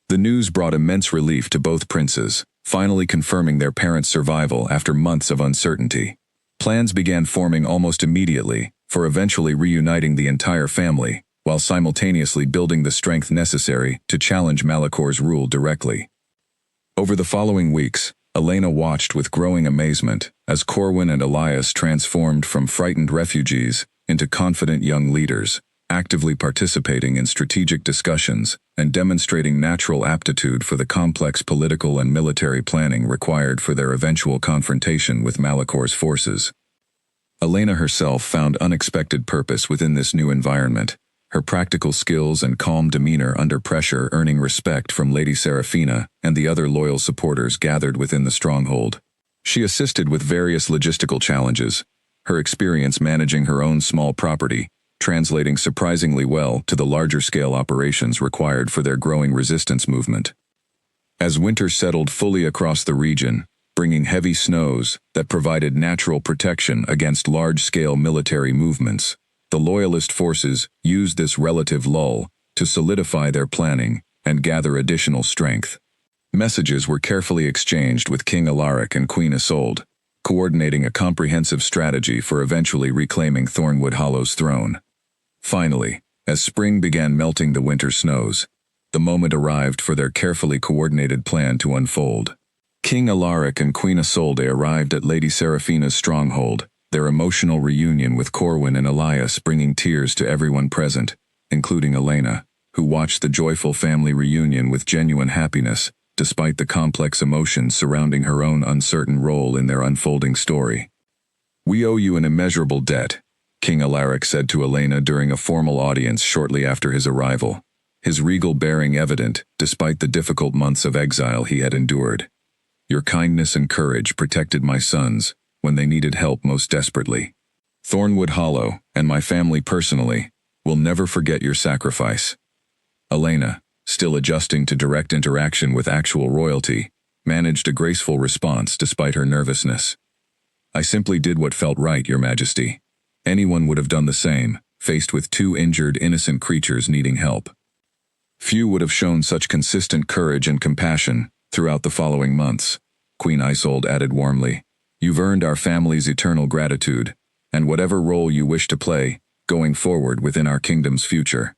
The news brought immense relief to both princes, finally confirming their parents' survival after months of uncertainty. Plans began forming almost immediately for eventually reuniting the entire family, while simultaneously building the strength necessary to challenge Malicor's rule directly. Over the following weeks, Elena watched with growing amazement as Corwin and Elias transformed from frightened refugees into confident young leaders, actively participating in strategic discussions and demonstrating natural aptitude for the complex political and military planning required for their eventual confrontation with Malicor's forces. Elena herself found unexpected purpose within this new environment, her practical skills and calm demeanor under pressure earning respect from Lady Seraphina and the other loyal supporters gathered within the stronghold. She assisted with various logistical challenges, her experience managing her own small property, translating surprisingly well to the larger-scale operations required for their growing resistance movement. As winter settled fully across the region, bringing heavy snows that provided natural protection against large-scale military movements, the Loyalist forces used this relative lull to solidify their planning and gather additional strength. Messages were carefully exchanged with King Alaric and Queen Isolde, coordinating a comprehensive strategy for eventually reclaiming Thornwood Hollow's throne. Finally, as spring began melting the winter snows, the moment arrived for their carefully coordinated plan to unfold. King Alaric and Queen Isolde arrived at Lady Seraphina's stronghold, their emotional reunion with Corwin and Elias bringing tears to everyone present, including Elena, who watched the joyful family reunion with genuine happiness, despite the complex emotions surrounding her own uncertain role in their unfolding story. "We owe you an immeasurable debt," King Alaric said to Elena during a formal audience shortly after his arrival, his regal bearing evident despite the difficult months of exile he had endured. "Your kindness and courage protected my sons when they needed help most desperately. Thornwood Hollow, and my family personally, will never forget your sacrifice." Elena, still adjusting to direct interaction with actual royalty, managed a graceful response despite her nervousness. "I simply did what felt right, Your Majesty. Anyone would have done the same, faced with two injured innocent creatures needing help." Few would have shown such consistent courage and compassion throughout the following months, Queen Isolde added warmly. "You've earned our family's eternal gratitude, and whatever role you wish to play, going forward within our kingdom's future."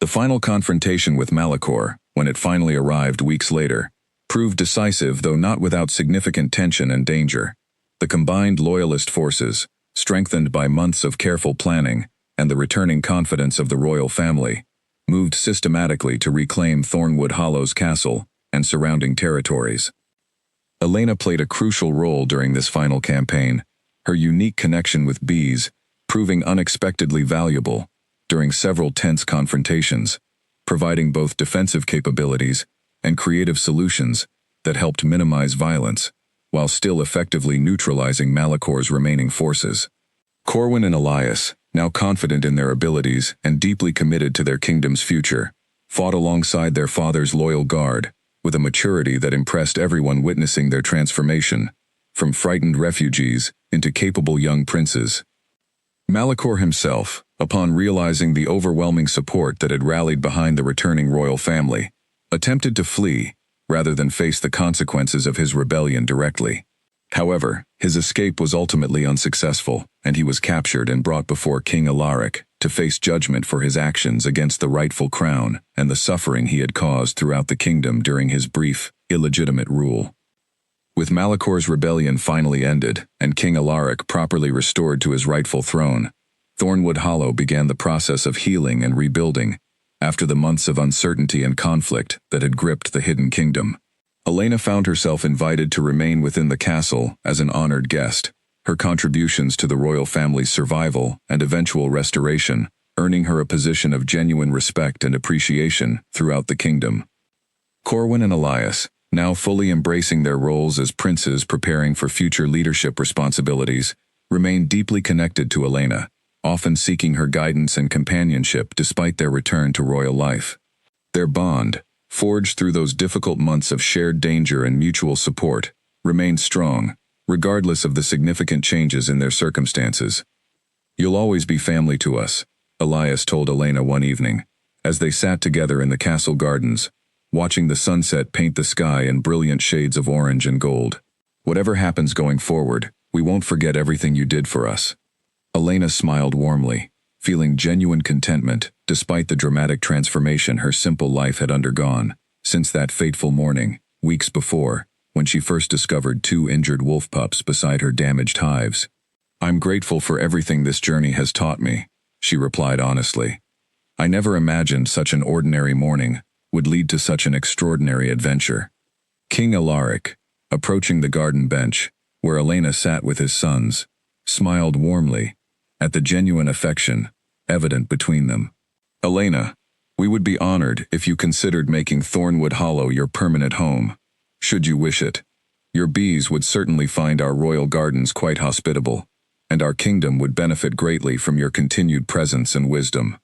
The final confrontation with Malicor, when it finally arrived weeks later, proved decisive though not without significant tension and danger. The combined Loyalist forces, strengthened by months of careful planning and the returning confidence of the royal family, moved systematically to reclaim Thornwood Hollow's castle and surrounding territories. Elena played a crucial role during this final campaign, her unique connection with bees proving unexpectedly valuable during several tense confrontations, providing both defensive capabilities and creative solutions that helped minimize violence, while still effectively neutralizing Malicor's remaining forces. Corwin and Elias, now confident in their abilities and deeply committed to their kingdom's future, fought alongside their father's loyal guard, with a maturity that impressed everyone witnessing their transformation, from frightened refugees into capable young princes. Malicor himself, upon realizing the overwhelming support that had rallied behind the returning royal family, attempted to flee rather than face the consequences of his rebellion directly. However, his escape was ultimately unsuccessful, and he was captured and brought before King Alaric to face judgment for his actions against the rightful crown and the suffering he had caused throughout the kingdom during his brief, illegitimate rule. With Malicor's rebellion finally ended and King Alaric properly restored to his rightful throne, Thornwood Hollow began the process of healing and rebuilding after the months of uncertainty and conflict that had gripped the hidden kingdom. Elena found herself invited to remain within the castle as an honored guest, her contributions to the royal family's survival and eventual restoration earning her a position of genuine respect and appreciation throughout the kingdom. Corwin and Elias, now fully embracing their roles as princes preparing for future leadership responsibilities, remained deeply connected to Elena, often seeking her guidance and companionship despite their return to royal life. Their bond, forged through those difficult months of shared danger and mutual support, remained strong, regardless of the significant changes in their circumstances. "You'll always be family to us," Elias told Elena one evening, as they sat together in the castle gardens, watching the sunset paint the sky in brilliant shades of orange and gold. "Whatever happens going forward, we won't forget everything you did for us." Elena smiled warmly, feeling genuine contentment despite the dramatic transformation her simple life had undergone since that fateful morning, weeks before, when she first discovered 2 injured wolf pups beside her damaged hives. "I'm grateful for everything this journey has taught me," she replied honestly. "I never imagined such an ordinary morning would lead to such an extraordinary adventure." King Alaric, approaching the garden bench, where Elena sat with his sons, smiled warmly at the genuine affection evident between them. "Elena, we would be honored if you considered making Thornwood Hollow your permanent home, should you wish it. Your bees would certainly find our royal gardens quite hospitable, and our kingdom would benefit greatly from your continued presence and wisdom."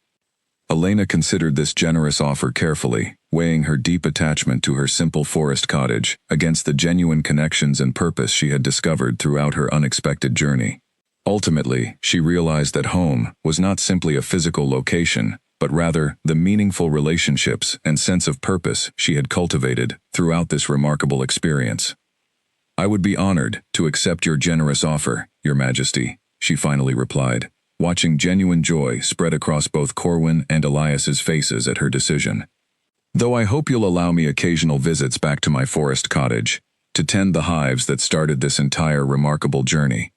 Elena considered this generous offer carefully, weighing her deep attachment to her simple forest cottage against the genuine connections and purpose she had discovered throughout her unexpected journey. Ultimately, she realized that home was not simply a physical location, but rather the meaningful relationships and sense of purpose she had cultivated throughout this remarkable experience. "I would be honored to accept your generous offer, Your Majesty," she finally replied, watching genuine joy spread across both Corwin and Elias's faces at her decision. "Though I hope you'll allow me occasional visits back to my forest cottage, to tend the hives that started this entire remarkable journey."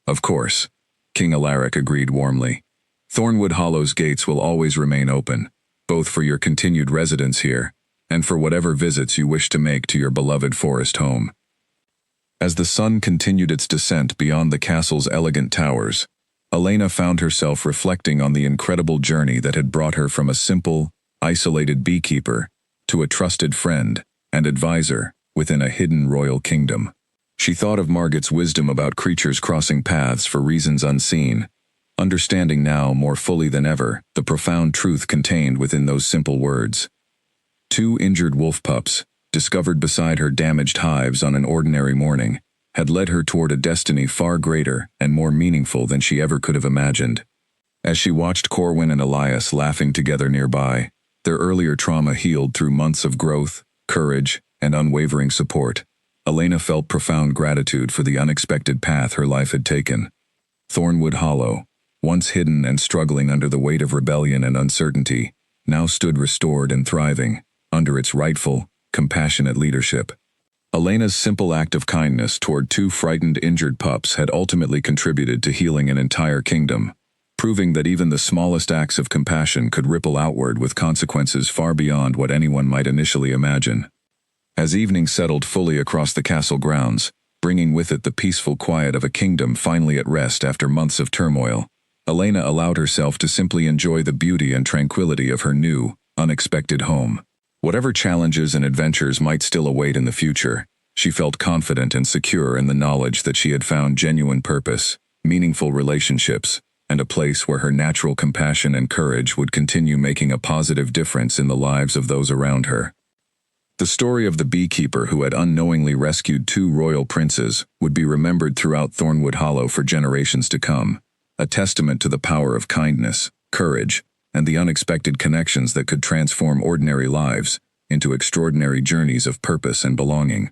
"Of course," King Alaric agreed warmly. "Thornwood Hollow's gates will always remain open, both for your continued residence here, and for whatever visits you wish to make to your beloved forest home." As the sun continued its descent beyond the castle's elegant towers, Elena found herself reflecting on the incredible journey that had brought her from a simple, isolated beekeeper to a trusted friend and advisor within a hidden royal kingdom. She thought of Margit's wisdom about creatures crossing paths for reasons unseen, understanding now more fully than ever the profound truth contained within those simple words. 2 injured wolf pups, discovered beside her damaged hives on an ordinary morning, had led her toward a destiny far greater and more meaningful than she ever could have imagined. As she watched Corwin and Elias laughing together nearby, their earlier trauma healed through months of growth, courage, and unwavering support, Elena felt profound gratitude for the unexpected path her life had taken. Thornwood Hollow, once hidden and struggling under the weight of rebellion and uncertainty, now stood restored and thriving under its rightful, compassionate leadership. Elena's simple act of kindness toward 2 frightened, injured pups had ultimately contributed to healing an entire kingdom, proving that even the smallest acts of compassion could ripple outward with consequences far beyond what anyone might initially imagine. As evening settled fully across the castle grounds, bringing with it the peaceful quiet of a kingdom finally at rest after months of turmoil, Elena allowed herself to simply enjoy the beauty and tranquility of her new, unexpected home. Whatever challenges and adventures might still await in the future, she felt confident and secure in the knowledge that she had found genuine purpose, meaningful relationships, and a place where her natural compassion and courage would continue making a positive difference in the lives of those around her. The story of the beekeeper who had unknowingly rescued 2 royal princes would be remembered throughout Thornwood Hollow for generations to come, a testament to the power of kindness, courage, and the unexpected connections that could transform ordinary lives into extraordinary journeys of purpose and belonging.